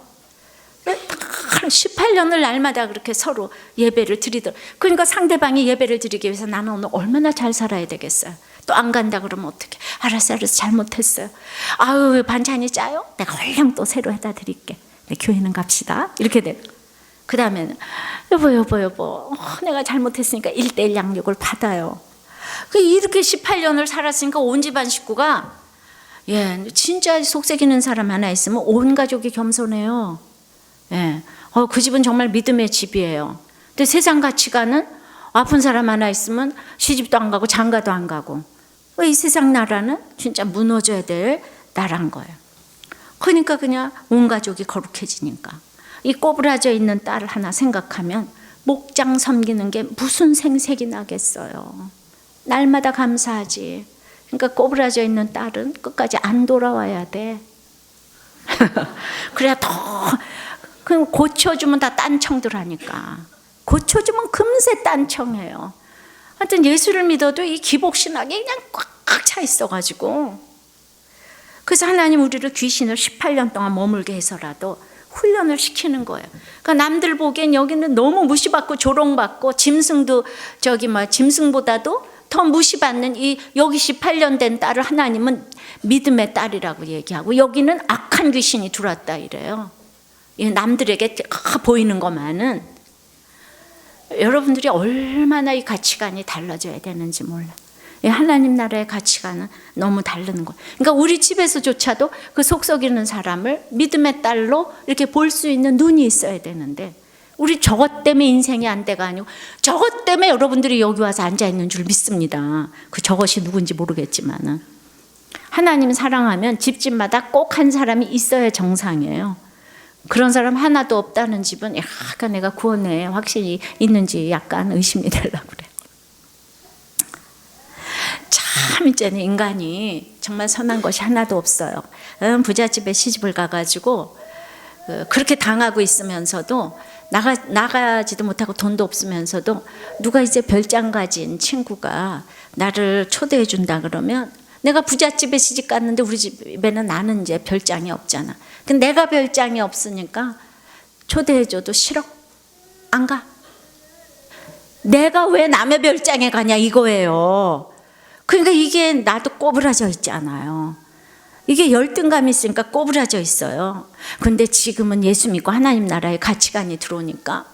Speaker 1: 18년을 날마다 그렇게 서로 예배를 드리더라고요. 그러니까 상대방이 예배를 드리기 위해서 나는 오늘 얼마나 잘 살아야 되겠어요. 또 안 간다 그러면 어떡해. 알았어 잘못했어요. 아유 반찬이 짜요? 내가 얼른 또 새로 해다 드릴게. 네, 교회는 갑시다. 이렇게 돼요. 그 다음에는 여보 내가 잘못했으니까 1:1 양육을 받아요. 이렇게 18년을 살았으니까 온 집안 식구가 진짜 속삭이는 사람 하나 있으면 온 가족이 겸손해요. 그 집은 정말 믿음의 집이에요. 근데 세상 가치관은 아픈 사람 하나 있으면 시집도 안 가고 장가도 안 가고, 이 세상 나라는 진짜 무너져야 될 나라인 거예요. 그러니까 그냥 온 가족이 거룩해지니까 이 꼬부라져 있는 딸 하나 생각하면 목장 섬기는 게 무슨 생색이 나겠어요. 날마다 감사하지. 그러니까 꼬부라져 있는 딸은 끝까지 안 돌아와야 돼. 그래야 더, 그럼 고쳐주면 다 딴청들 하니까. 고쳐주면 금세 딴청해요. 하여튼 예수를 믿어도 이 기복신학이 그냥 꽉 차 있어가지고. 그래서 하나님 우리를 귀신을 18년 동안 머물게 해서라도 훈련을 시키는 거예요. 그러니까 남들 보기엔 여기는 너무 무시받고 조롱받고 짐승도 짐승보다도 더 무시받는 이 여기 18년 된 딸을 하나님은 믿음의 딸이라고 얘기하고 여기는 악한 귀신이 들어왔다 이래요. 남들에게 보이는 것만은. 여러분들이 얼마나 이 가치관이 달라져야 되는지 몰라. 하나님 나라의 가치관은 너무 다르는 거예요. 그러니까 우리 집에서조차도 그 속썩이는 사람을 믿음의 딸로 이렇게 볼 수 있는 눈이 있어야 되는데 우리 저것 때문에 인생이 안 돼가 아니고 저것 때문에 여러분들이 여기 와서 앉아 있는 줄 믿습니다. 그 저것이 누군지 모르겠지만은 하나님 사랑하면 집집마다 꼭 한 사람이 있어야 정상이에요. 그런 사람 하나도 없다는 집은 약간 내가 구원에 확신이 있는지 약간 의심이 되려고 그래요. 참 이제는 인간이 정말 선한 것이 하나도 없어요. 부잣집에 시집을 가가지고 그렇게 당하고 있으면서도 나가지도 못하고 돈도 없으면서도 누가 이제 별장 가진 친구가 나를 초대해 준다 그러면 내가 부잣집에 시집 갔는데 우리 집에는 나는 이제 별장이 없잖아. 근데 내가 별장이 없으니까 초대해줘도 싫어. 안 가. 내가 왜 남의 별장에 가냐 이거예요. 그러니까 이게 나도 꼬부라져 있잖아요. 이게 열등감이 있으니까 꼬부라져 있어요. 근데 지금은 예수 믿고 하나님 나라의 가치관이 들어오니까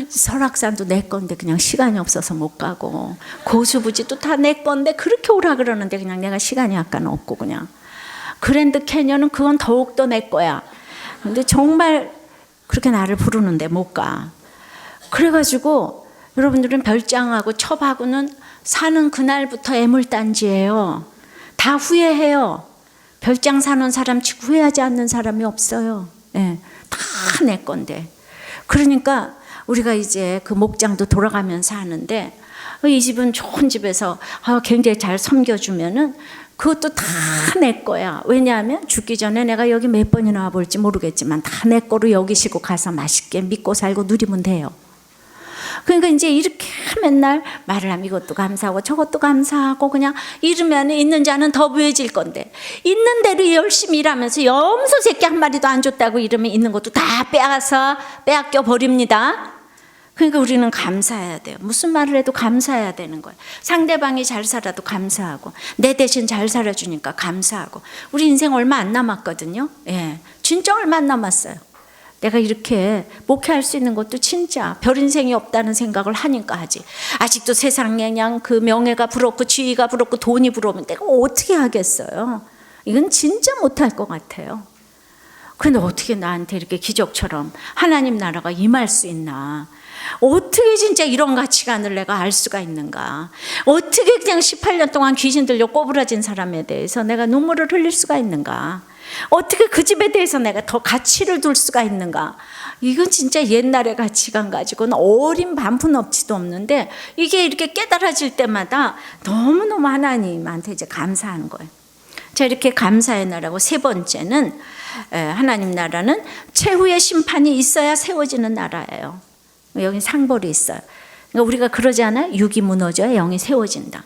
Speaker 1: 설악산도 내 건데 그냥 시간이 없어서 못 가고 고수부지도 다 내 건데 그렇게 오라 그러는데 그냥 내가 시간이 약간 없고 그냥 그랜드 캐년은 그건 더욱더 내 거야. 근데 정말 그렇게 나를 부르는데 못 가. 그래가지고 여러분들은 별장하고 첩하고는 사는 그날부터 애물단지예요. 다 후회해요. 별장 사는 사람 치고 후회하지 않는 사람이 없어요. 예, 다 내 건데. 그러니까 우리가 이제 그 목장도 돌아가면서 하는데 이 집은 좋은 집에서 굉장히 잘 섬겨주면은 그것도 다 내 거야. 왜냐하면 죽기 전에 내가 여기 몇 번이나 와볼지 모르겠지만 다 내 거로 여기시고 가서 맛있게 믿고 살고 누리면 돼요. 그러니까 이제 이렇게 맨날 말을 하면 이것도 감사하고 저것도 감사하고 그냥 이러면 있는 자는 더 부해질 건데 있는 대로 열심히 일하면서 염소 새끼 한 마리도 안 줬다고 이러면 있는 것도 다 빼앗겨 버립니다. 그러니까 우리는 감사해야 돼요. 무슨 말을 해도 감사해야 되는 거예요. 상대방이 잘 살아도 감사하고 내 대신 잘 살아주니까 감사하고. 우리 인생 얼마 안 남았거든요. 예, 진짜 얼마 안 남았어요. 내가 이렇게 목회할 수 있는 것도 진짜 별 인생이 없다는 생각을 하니까 하지. 아직도 세상에 그냥 그 명예가 부럽고 지위가 부럽고 돈이 부러우면 내가 어떻게 하겠어요. 이건 진짜 못할 것 같아요. 근데 어떻게 나한테 이렇게 기적처럼 하나님 나라가 임할 수 있나. 어떻게 진짜 이런 가치관을 내가 알 수가 있는가. 어떻게 그냥 18년 동안 귀신 들려 꼬부라진 사람에 대해서 내가 눈물을 흘릴 수가 있는가. 어떻게 그 집에 대해서 내가 더 가치를 둘 수가 있는가. 이건 진짜 옛날의 가치관 가지고는 어린 반푼업치도 없는데 이게 이렇게 깨달아질 때마다 너무너무 하나님한테 이제 감사하는 거예요. 자, 이렇게 감사의 나라고 세 번째는 하나님 나라는 최후의 심판이 있어야 세워지는 나라예요. 여기 상벌이 있어요. 그러니까 우리가 그러지 않아요? 육이 무너져야 영이 세워진다.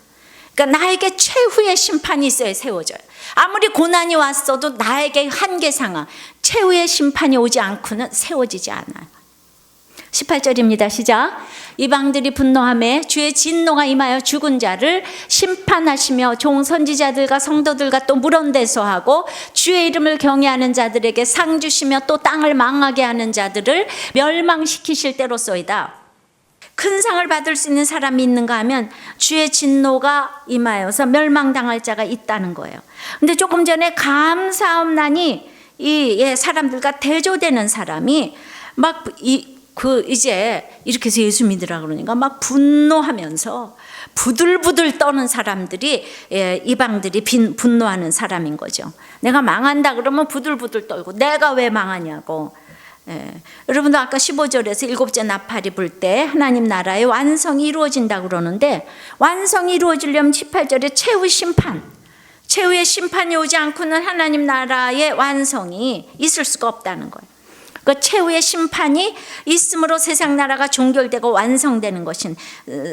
Speaker 1: 그러니까 나에게 최후의 심판이 있어야 세워져요. 아무리 고난이 왔어도 나에게 한계 상황, 최후의 심판이 오지 않고는 세워지지 않아요. 18절입니다. 시작. 이방들이 분노하매 주의 진노가 임하여 죽은 자를 심판하시며 종 선지자들과 성도들과 또 물원대소하고 주의 이름을 경외하는 자들에게 상 주시며 또 땅을 망하게 하는 자들을 멸망시키실 때로소이다. 큰 상을 받을 수 있는 사람이 있는가 하면 주의 진노가 임하여서 멸망당할 자가 있다는 거예요. 근데 조금 전에 감사함나니 이 사람들과 대조되는 사람이 막 이제 이렇게 해서 예수 믿으라 그러니까 막 분노하면서 부들부들 떠는 사람들이 이방들이 분노하는 사람인 거죠. 내가 망한다 그러면 부들부들 떨고 내가 왜 망하냐고. 여러분도 아까 15절에서 일곱째 나팔이 불 때 하나님 나라의 완성이 이루어진다고 그러는데, 완성이 이루어지려면 18절에 최후 심판, 최후의 심판이 오지 않고는 하나님 나라의 완성이 있을 수가 없다는 거예요. 그 최후의 심판이 있음으로 세상 나라가 종결되고 완성되는 것인,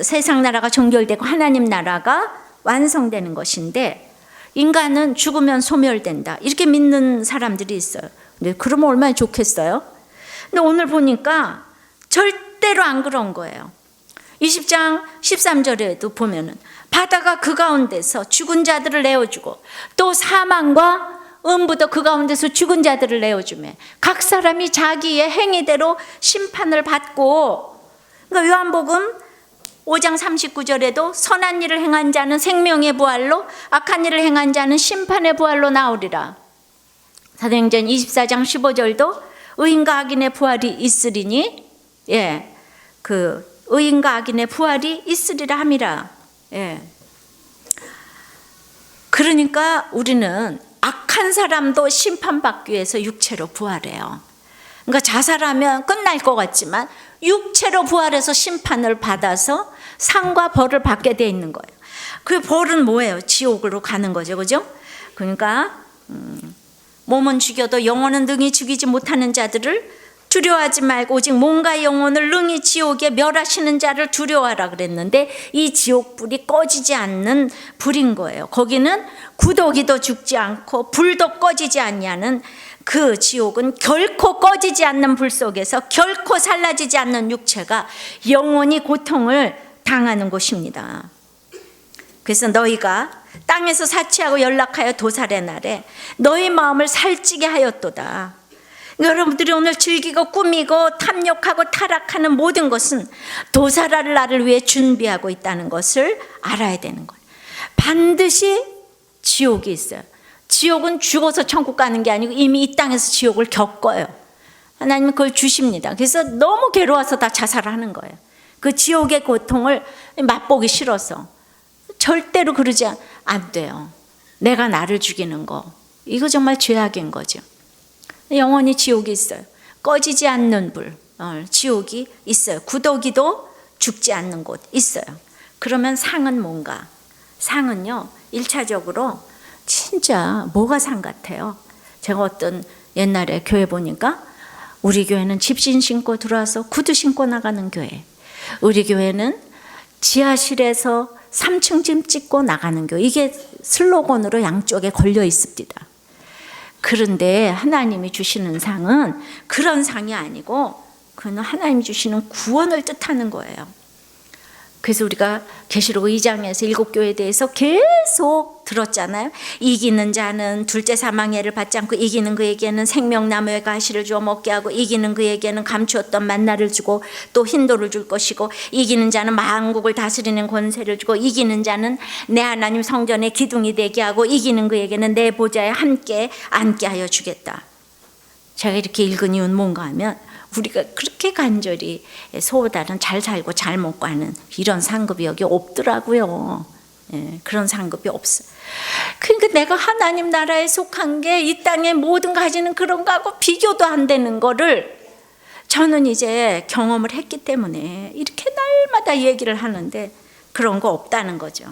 Speaker 1: 세상 나라가 종결되고 하나님 나라가 완성되는 것인데, 인간은 죽으면 소멸된다 이렇게 믿는 사람들이 있어요. 근데 그러면 얼마나 좋겠어요? 근데 오늘 보니까 절대로 안 그런 거예요. 20장 13절에도 보면은 바다가 그 가운데서 죽은 자들을 내어주고, 또 사망과 음부도 그 가운데서 죽은 자들을 내어주며 각 사람이 자기의 행위대로 심판을 받고, 그러니까 요한복음 5장 39절에도 선한 일을 행한 자는 생명의 부활로, 악한 일을 행한 자는 심판의 부활로 나오리라. 사도행전 24장 15절도 의인과 악인의 부활이 있으리니, 그 의인과 악인의 부활이 있으리라 함이라. 그러니까 우리는 악한 사람도 심판받기 위해서 육체로 부활해요. 그러니까 자살하면 끝날 것 같지만 육체로 부활해서 심판을 받아서 상과 벌을 받게 돼 있는 거예요. 그 벌은 뭐예요? 지옥으로 가는 거죠, 그죠? 그러니까 몸은 죽여도 영혼은 능히 죽이지 못하는 자들을 두려워하지 말고 오직 몸과 영혼을 능히 지옥에 멸하시는 자를 두려워하라 그랬는데, 이 지옥불이 꺼지지 않는 불인 거예요. 거기는 구더기도 죽지 않고 불도 꺼지지 않냐는, 그 지옥은 결코 꺼지지 않는 불 속에서 결코 살라지지 않는 육체가 영원히 고통을 당하는 곳입니다. 그래서 너희가 땅에서 사치하고 연락하여 도살의 날에 너희 마음을 살찌게 하였도다. 여러분들이 오늘 즐기고 꾸미고 탐욕하고 타락하는 모든 것은 도살할 날을 위해 준비하고 있다는 것을 알아야 되는 거예요. 반드시 지옥이 있어요. 지옥은 죽어서 천국 가는 게 아니고 이미 이 땅에서 지옥을 겪어요. 하나님은 그걸 주십니다. 그래서 너무 괴로워서 다 자살하는 거예요. 그 지옥의 고통을 맛보기 싫어서. 절대로 그러지 안 돼요. 내가 나를 죽이는 거, 이거 정말 죄악인 거죠. 영원히 지옥이 있어요. 꺼지지 않는 불, 지옥이 있어요. 구더기도 죽지 않는 곳 있어요. 그러면 상은 뭔가? 상은요, 1차적으로 진짜 뭐가 상 같아요? 제가 어떤 옛날에 교회 보니까 우리 교회는 집신 신고 들어와서 구두 신고 나가는 교회, 우리 교회는 지하실에서 3층 짐 찍고 나가는 교회, 이게 슬로건으로 양쪽에 걸려 있습니다. 그런데 하나님이 주시는 상은 그런 상이 아니고, 그는 하나님이 주시는 구원을 뜻하는 거예요. 그래서 우리가 계시록 2장에서 7교회에 대해서 계속 들었잖아요. 이기는 자는 둘째 사망해를 받지 않고, 이기는 그에게는 생명나무의 가시를 주어 먹게 하고, 이기는 그에게는 감추었던 만나를 주고 또 흰돌을 줄 것이고, 이기는 자는 만국을 다스리는 권세를 주고, 이기는 자는 내 하나님 성전의 기둥이 되게 하고, 이기는 그에게는 내 보좌에 함께 앉게 하여 주겠다. 제가 이렇게 읽은 이유는 뭔가 하면, 우리가 그렇게 간절히 소호달은 잘 살고 잘 먹고 하는 이런 상급이 여기 없더라고요. 그런 상급이 없어요. 그러니까 내가 하나님 나라에 속한 게 이 땅에 모든 가지는 그런 거하고 비교도 안 되는 거를 저는 이제 경험을 했기 때문에 이렇게 날마다 얘기를 하는데, 그런 거 없다는 거죠.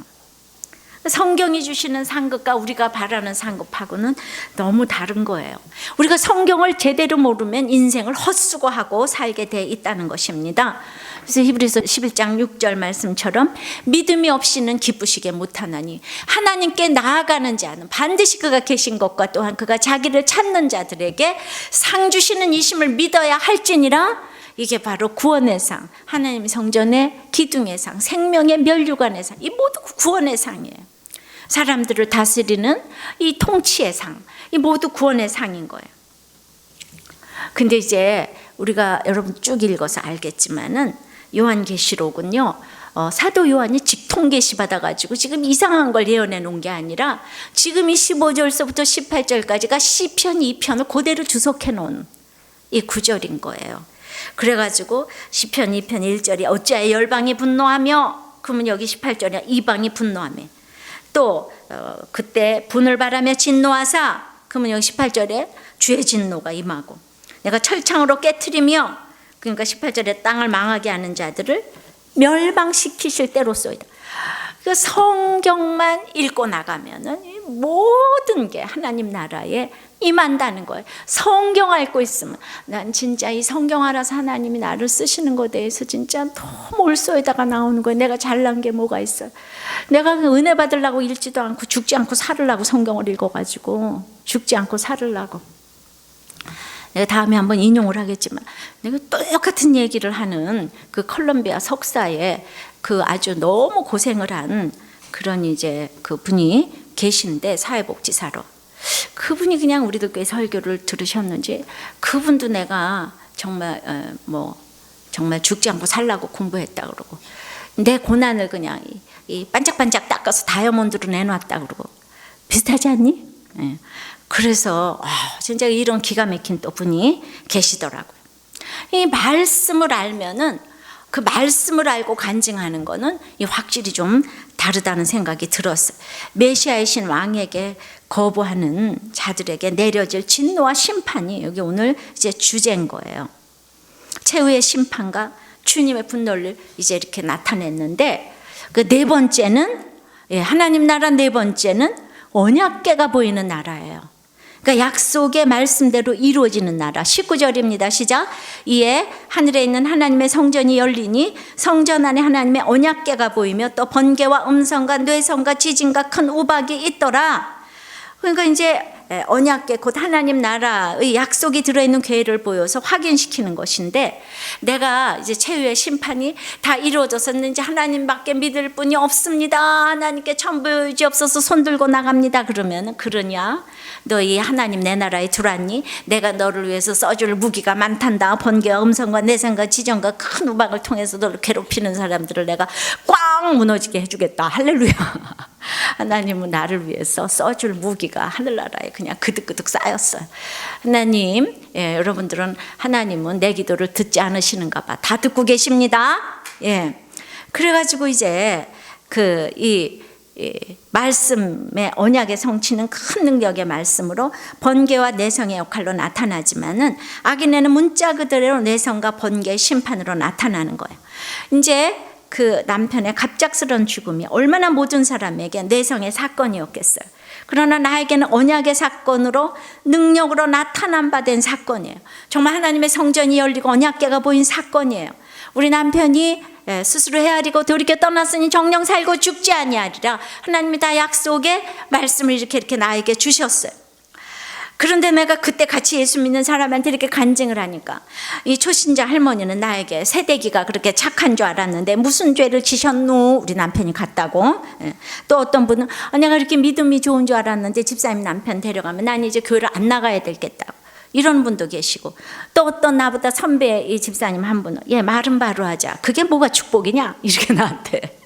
Speaker 1: 성경이 주시는 상급과 우리가 바라는 상급하고는 너무 다른 거예요. 우리가 성경을 제대로 모르면 인생을 헛수고하고 살게 돼 있다는 것입니다. 그래서 히브리서 11장 6절 말씀처럼 믿음이 없이는 기쁘시게 못하나니 하나님께 나아가는 자는 반드시 그가 계신 것과 또한 그가 자기를 찾는 자들에게 상 주시는 이심을 믿어야 할지니라. 이게 바로 구원의 상, 하나님 성전의 기둥의 상, 생명의 면류관의 상, 이 모두 구원의 상이에요. 사람들을 다스리는 이 통치의 상, 이 모두 구원의 상인 거예요. 근데 이제 우리가 여러분 쭉 읽어서 알겠지만은 요한계시록은요, 사도 요한이 직통 계시 받아가지고 지금 이상한 걸 예언해 놓은 게 아니라 지금 이 15절서부터 18절까지가 시편 2편을 그대로 주석해 놓은 이 구절인 거예요. 그래가지고 시편 2편 1절이 어찌하여 열방이 분노하며, 그러면 여기 18절이야, 이방이 분노하며, 또 그때 분을 바라며 진노하사, 그러면 여기 18절에 주의 진노가 임하고, 내가 철창으로 깨트리며, 그러니까 18절에 땅을 망하게 하는 자들을 멸망시키실 때로소이다. 그 성경만 읽고 나가면은 모든 게 하나님 나라에 임한다는 거예요. 성경 읽고 있으면 난 진짜 이 성경 알아서 하나님이 나를 쓰시는 것에 대해서 진짜 너무 올소에다가 나오는 거예요. 내가 잘난 게 뭐가 있어요. 내가 은혜 받으려고 읽지도 않고 죽지 않고 살으려고 성경을 읽어가지고 죽지 않고 살으려고. 내가 다음에 한번 인용을 하겠지만 내가 똑같은 얘기를 하는 그 컬럼비아 석사에 그 아주 너무 고생을 한 그런 이제 그 분이 계신데, 사회복지사로. 그분이 그냥 우리들 교회 설교를 들으셨는지 그분도 내가 정말 정말 죽지 않고 살라고 공부했다 그러고, 내 고난을 그냥 이 반짝반짝 닦아서 다이아몬드로 내놨다 그러고. 비슷하지 않니? 예. 그래서 진짜 이런 기가 막힌 또 분이 계시더라고요. 이 말씀을 알면은, 그 말씀을 알고 간증하는 거는 확실히 좀 다르다는 생각이 들었어요. 메시아이신 왕에게 거부하는 자들에게 내려질 진노와 심판이 여기 오늘 이제 주제인 거예요. 최후의 심판과 주님의 분노를 이제 이렇게 나타냈는데, 그 네 번째는, 하나님 나라 네 번째는 언약궤가 보이는 나라예요. 그러니까 약속의 말씀대로 이루어지는 나라. 19절입니다. 시작. 이에 하늘에 있는 하나님의 성전이 열리니 성전 안에 하나님의 언약궤가 보이며 또 번개와 음성과 뇌성과 지진과 큰 우박이 있더라. 그러니까 이제 언약궤, 곧 하나님 나라의 약속이 들어있는 궤를 보여서 확인시키는 것인데, 내가 이제 최후의 심판이 다 이루어졌었는지 하나님밖에 믿을 분이 없습니다, 하나님께 천부 주옵소서, 손 들고 나갑니다 그러면, 그러냐, 너 이 하나님 내 나라에 들어왔니? 내가 너를 위해서 써줄 무기가 많단다. 번개와 음성과 내성과 지정과 큰 우박을 통해서 너를 괴롭히는 사람들을 내가 꽝 무너지게 해주겠다. 할렐루야. 하나님은 나를 위해서 써줄 무기가 하늘나라에 그냥 그득그득 쌓였어요. 하나님, 여러분들은 하나님은 내 기도를 듣지 않으시는가 봐. 다 듣고 계십니다. 그래가지고 이제 이 말씀의 언약의 성취는 큰 능력의 말씀으로 번개와 내성의 역할로 나타나지만은, 악인에는 문자 그대로 내성과 번개의 심판으로 나타나는 거예요. 이제 그 남편의 갑작스러운 죽음이 얼마나 모든 사람에게 내성의 사건이었겠어요. 그러나 나에게는 언약의 사건으로, 능력으로 나타난 바 된 사건이에요. 정말 하나님의 성전이 열리고 언약궤가 보인 사건이에요. 우리 남편이 스스로 헤아리고 돌이켜 떠났으니 정령 살고 죽지 아니하리라. 하나님이 다 약속의 말씀을 이렇게 나에게 주셨어요. 그런데 내가 그때 같이 예수 믿는 사람한테 이렇게 간증을 하니까, 이 초신자 할머니는 나에게 새대기가 그렇게 착한 줄 알았는데 무슨 죄를 지셨노? 우리 남편이 같다고. 또 어떤 분은 내가 이렇게 믿음이 좋은 줄 알았는데 집사님 남편 데려가면 난 이제 교회를 안 나가야 되겠다고. 이런 분도 계시고, 또 어떤 나보다 선배 이 집사님 한 분은 말은 바로 하자. 그게 뭐가 축복이냐? 이렇게 나한테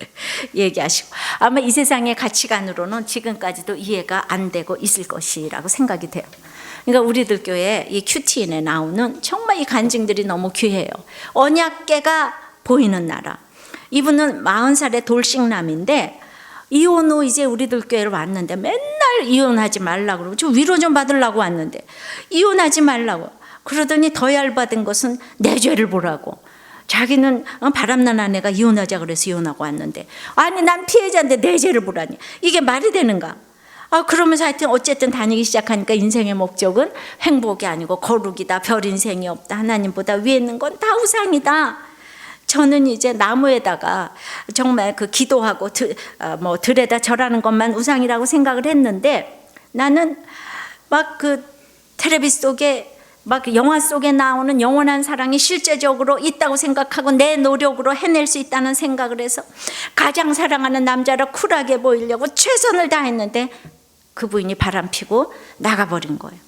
Speaker 1: 얘기하시고, 아마 이 세상의 가치관으로는 지금까지도 이해가 안 되고 있을 것이라고 생각이 돼요. 그러니까 우리들 교회 이 큐티인에 나오는 정말 이 간증들이 너무 귀해요. 언약궤가 보이는 나라. 이분은 40살의 돌싱남인데 이혼 후 이제 우리들 교회를 왔는데 맨날 이혼하지 말라고 그러고, 좀 위로 좀 받으려고 왔는데 이혼하지 말라고 그러더니 더 열받은 것은 내 죄를 보라고. 자기는 바람난 아내가 이혼하자 그래서 이혼하고 왔는데, 아니 난 피해자인데 내 죄를 보라니, 이게 말이 되는가? 그러면서 하여튼 어쨌든 다니기 시작하니까 인생의 목적은 행복이 아니고 거룩이다, 별 인생이 없다, 하나님보다 위에 있는 건 다 우상이다. 저는 이제 나무에다가 정말 그 기도하고 들에다 절하는 것만 우상이라고 생각을 했는데, 나는 막 그 텔레비 속에 막 영화 속에 나오는 영원한 사랑이 실제적으로 있다고 생각하고 내 노력으로 해낼 수 있다는 생각을 해서 가장 사랑하는 남자라 쿨하게 보이려고 최선을 다했는데 그 부인이 바람피고 나가버린 거예요.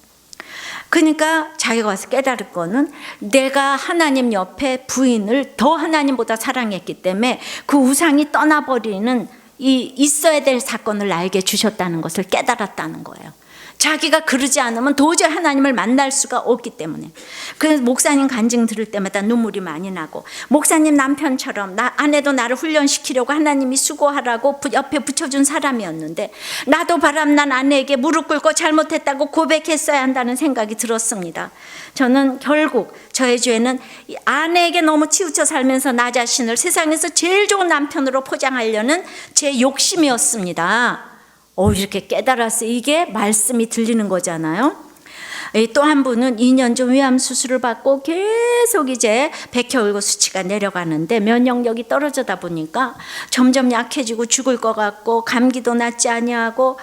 Speaker 1: 그러니까 자기가 와서 깨달을 거는, 내가 하나님 옆에 부인을 더 하나님보다 사랑했기 때문에 그 우상이 떠나버리는 이 있어야 될 사건을 나에게 주셨다는 것을 깨달았다는 거예요. 자기가 그러지 않으면 도저히 하나님을 만날 수가 없기 때문에. 그래서 목사님 간증 들을 때마다 눈물이 많이 나고, 목사님 남편처럼 아내도 나를 훈련시키려고 하나님이 수고하라고 옆에 붙여준 사람이었는데, 나도 바람난 아내에게 무릎 꿇고 잘못했다고 고백했어야 한다는 생각이 들었습니다. 저는 결국 저의 죄는 아내에게 너무 치우쳐 살면서 나 자신을 세상에서 제일 좋은 남편으로 포장하려는 제 욕심이었습니다. 이렇게 깨달았어요. 이게 말씀이 들리는 거잖아요. 또 한 분은 2년 전 위암 수술을 받고 계속 이제 백혈구 수치가 내려가는데 면역력이 떨어지다 보니까 점점 약해지고 죽을 것 같고 감기도 낫지 아니하고,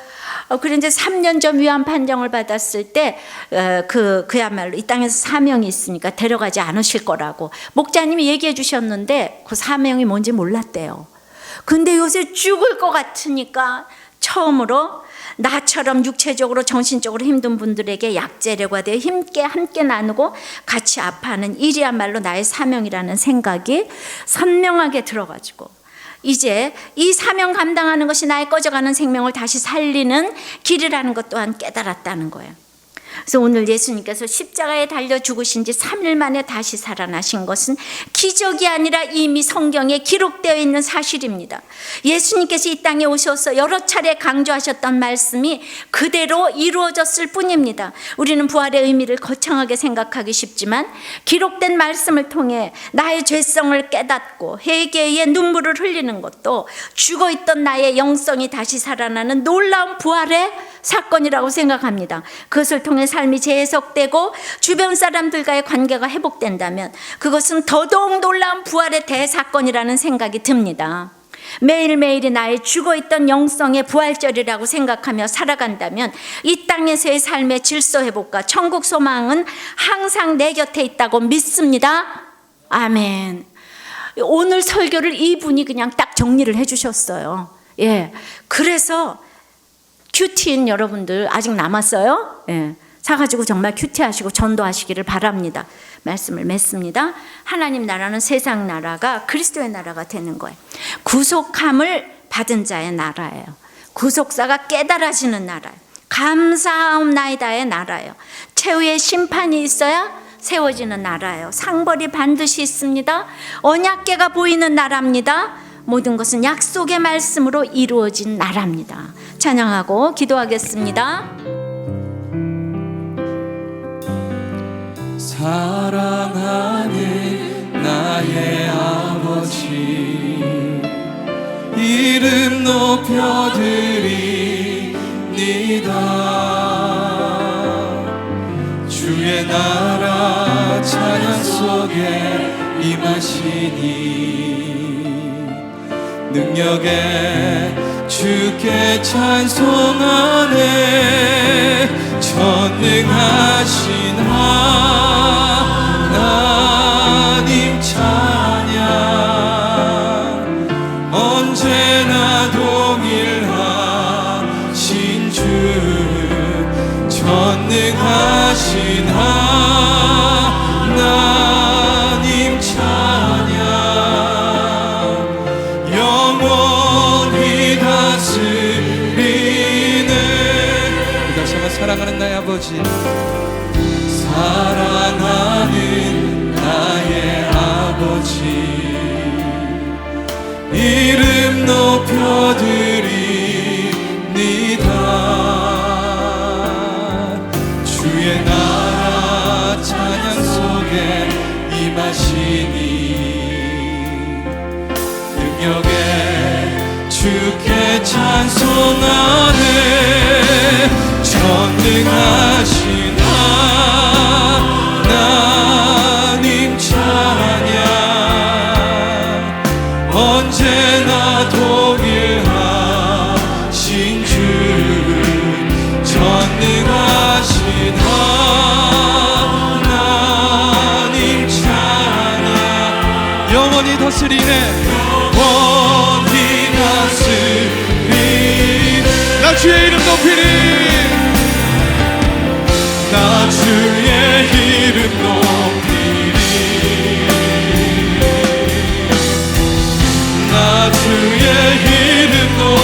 Speaker 1: 그래 이제 3년 전 위암 판정을 받았을 때 그야말로 이 땅에서 사명이 있으니까 데려가지 않으실 거라고 목자님이 얘기해 주셨는데, 그 사명이 뭔지 몰랐대요. 근데 요새 죽을 것 같으니까 처음으로 나처럼 육체적으로 정신적으로 힘든 분들에게 약재료가 되어 함께 나누고 같이 아파하는 일이야말로 나의 사명이라는 생각이 선명하게 들어가지고, 이제 이 사명 감당하는 것이 나의 꺼져가는 생명을 다시 살리는 길이라는 것 또한 깨달았다는 거예요. 그래서 오늘 예수님께서 십자가에 달려 죽으신 지 3일 만에 다시 살아나신 것은 기적이 아니라 이미 성경에 기록되어 있는 사실입니다. 예수님께서 이 땅에 오셔서 여러 차례 강조하셨던 말씀이 그대로 이루어졌을 뿐입니다. 우리는 부활의 의미를 거창하게 생각하기 쉽지만 기록된 말씀을 통해 나의 죄성을 깨닫고 회개의 눈물을 흘리는 것도 죽어있던 나의 영성이 다시 살아나는 놀라운 부활의 사건이라고 생각합니다. 그것을 통해 삶이 재해석되고 주변 사람들과의 관계가 회복된다면 그것은 더더욱 놀라운 부활의 대사건이라는 생각이 듭니다. 매일매일이 나의 죽어있던 영성의 부활절이라고 생각하며 살아간다면 이 땅에서의 삶의 질서 회복과 천국 소망은 항상 내 곁에 있다고 믿습니다. 아멘. 오늘 설교를 이분이 그냥 딱 정리를 해주셨어요. 그래서 큐티인 여러분들 아직 남았어요? 사가지고 정말 큐티하시고 전도하시기를 바랍니다. 말씀을 맺습니다. 하나님 나라는 세상 나라가 그리스도의 나라가 되는 거예요. 구속함을 받은 자의 나라예요. 구속사가 깨달아지는 나라예요. 감사하옵나이다의 나라예요. 최후의 심판이 있어야 세워지는 나라예요. 상벌이 반드시 있습니다. 언약궤가 보이는 나라입니다. 모든 것은 약속의 말씀으로 이루어진 나라입니다. 찬양하고 기도하겠습니다.
Speaker 2: 사랑하는 나의 아버지, 이름 높여드립니다. 주의 나라 찬양 속에 임하시니 능력에 주께 찬송하네. 전능하신 하나님 찬양, 언제나 동일하신 주, 전능하신 하나님 찬양, 영원히 다스리네. 다시 한번 사랑하는 나의 아버지, 사랑하는 나의 아버지, 이름 높여드립니다. 주의 나라 찬양 속에 임하시니 능력에 주께 찬송하네. 전능하신 하나님 찬양, 언제나 동일하신 주, 전능하신 하나님 찬양, 영원히 다스리네. 영원히 다스리네. 나 주의 이름 높이리, 나 주의 이름 높이리, 나 주의 이름 높이리.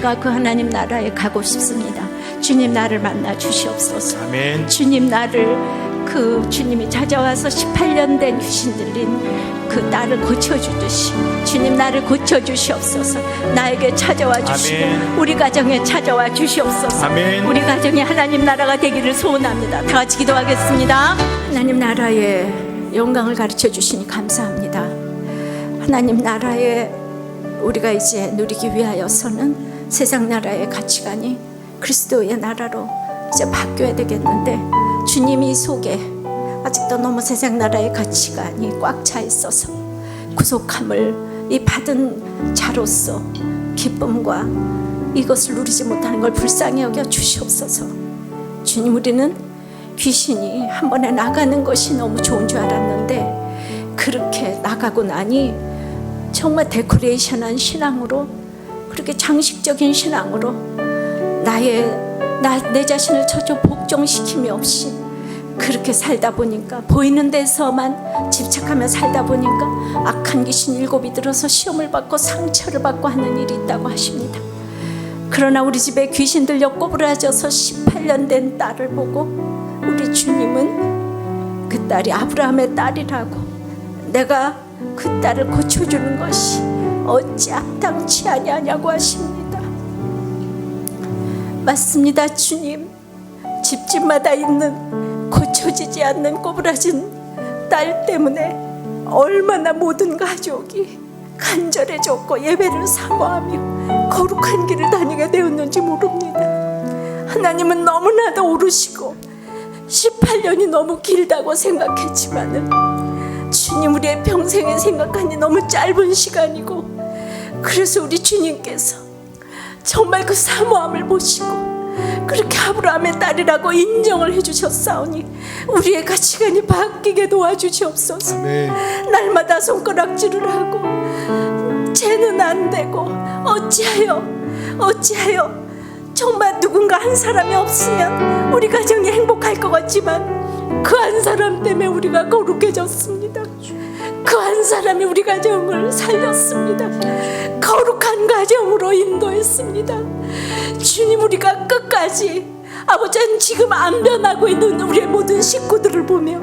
Speaker 1: 내가 그 하나님 나라에 가고 싶습니다. 주님 나를 만나 주시옵소서.
Speaker 3: 아멘.
Speaker 1: 주님 나를 그 주님이 찾아와서 18년 된 귀신 들린 그 딸을 고쳐주듯이 주님 나를 고쳐주시옵소서. 나에게 찾아와 주시고
Speaker 3: 아멘.
Speaker 1: 우리 가정에 찾아와 주시옵소서.
Speaker 3: 아멘.
Speaker 1: 우리 가정에 하나님 나라가 되기를 소원합니다. 다 같이 기도하겠습니다. 하나님 나라의 영광을 가르쳐 주시니 감사합니다. 하나님 나라에 우리가 이제 누리기 위하여서는 세상 나라의 가치관이 그리스도의 나라로 이제 바뀌어야 되겠는데, 주님이 속에 아직도 너무 세상 나라의 가치관이 꽉 차 있어서 구속함을 이 받은 자로서 기쁨과 이것을 누리지 못하는 걸 불쌍히 여겨 주시옵소서. 주님, 우리는 귀신이 한 번에 나가는 것이 너무 좋은 줄 알았는데 그렇게 나가고 나니 정말 데코레이션한 신앙으로, 그렇게 장식적인 신앙으로 내 자신을 전혀 복종시킴이 없이 그렇게 살다 보니까, 보이는 데서만 집착하며 살다 보니까 악한 귀신 7이 들어서 시험을 받고 상처를 받고 하는 일이 있다고 하십니다. 그러나 우리 집에 귀신 들려 꼬부라져서 18년 된 딸을 보고 우리 주님은 그 딸이 아브라함의 딸이라고, 내가 그 딸을 고쳐주는 것이 어찌 합당치 아니하냐고 하십니다. 맞습니다. 주님, 집집마다 있는 고쳐지지 않는 꼬부라진 딸 때문에 얼마나 모든 가족이 간절해졌고 예배를 사모하며 거룩한 길을 다니게 되었는지 모릅니다. 하나님은 너무나도 오르시고 18년이 너무 길다고 생각했지만은 주님, 우리의 평생에 생각하니 너무 짧은 시간이고, 그래서 우리 주님께서 정말 그 사모함을 보시고 그렇게 아브라함의 딸이라고 인정을 해주셨사오니 우리의 가치관이 바뀌게 도와주시옵소서.
Speaker 3: 아멘.
Speaker 1: 날마다 손가락질을 하고 쟤는 안 되고 어찌하여 정말 누군가 한 사람이 없으면 우리 가정이 행복할 것 같지만 그 한 사람 때문에 우리가 거룩해졌습니다. 그 한 사람이 우리 가정을 살렸습니다. 거룩한 가정으로 인도했습니다. 주님, 우리가 끝까지 아버지는 지금 안 변하고 있는 우리의 모든 식구들을 보며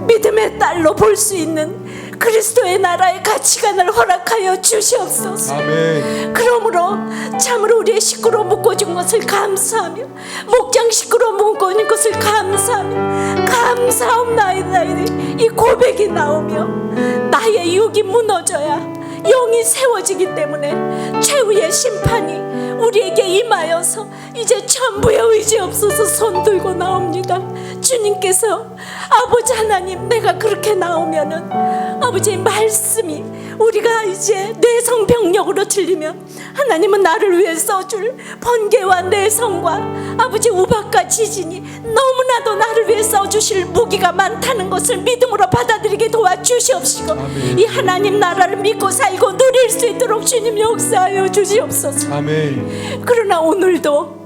Speaker 1: 믿음의 딸로 볼 수 있는 그리스도의 나라의 가치관을 허락하여 주시옵소서.
Speaker 3: 아멘.
Speaker 1: 그러므로 참으로 우리의 식구로 묶어준 것을 감사하며, 목장 식구로 묶어준 것을 감사하옵나이다. 이 고백이 나오며 나의 육이 무너져야 영이 세워지기 때문에 최후의 심판이 우리에게 임하여서 이제 전부의 의지 없어서 손 들고 나옵니다. 주님께서 아버지 하나님, 내가 그렇게 나오면은 아버지 말씀이 우리가 이제 뇌성병력으로 들리면 하나님은 나를 위해 써줄 번개와 내성과 아버지 우박과 지진이 너무나도 나를 위해 써주실 무기가 많다는 것을 믿음으로 받아들이게 도와주시옵시고, 이 하나님 나라를 믿고 살고 누릴 수 있도록 주님 역사하여 주시옵소서.
Speaker 3: 아멘.
Speaker 1: 그러나 오늘도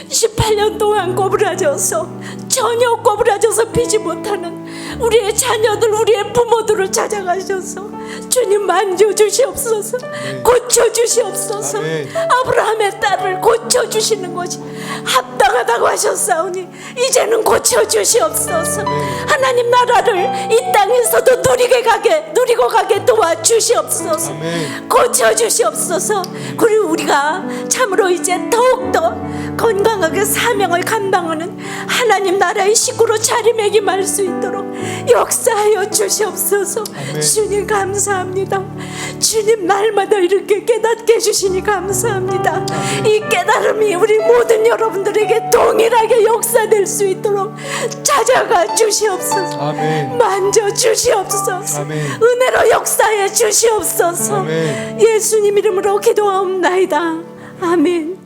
Speaker 1: 18년 동안 꼬부라져서 전혀 꼬부라져서 피지 못하는 우리의 자녀들, 우리의 부모들을 찾아가셔서 주님 만져주시옵소서. 고쳐주시옵소서.
Speaker 3: 아멘.
Speaker 1: 아브라함의 딸을 고쳐주시는 것이 합당하다고 하셨사오니 이제는 고쳐주시옵소서. 하나님 나라를 이 땅에서도 누리고 가게 도와주시옵소서.
Speaker 3: 아멘.
Speaker 1: 고쳐주시옵소서. 그리고 우리가 참으로 이제 더욱더 건강하게 사명을 감당하는 하나님 나라의 식구로 자리매김할 수 있도록 역사하여 주시옵소서.
Speaker 3: 아멘.
Speaker 1: 주님 감사합니다. 주님 날마다 이렇게 깨닫게 해주시니 감사합니다. 이 깨달음이 우리 모든 여러분들에게 동일하게 역사될 수 있도록 찾아가 주시옵소서.
Speaker 3: 아멘.
Speaker 1: 만져 주시옵소서.
Speaker 3: 아멘.
Speaker 1: 은혜로 역사해 주시옵소서.
Speaker 3: 아멘.
Speaker 1: 예수님 이름으로 기도하옵나이다. 아멘.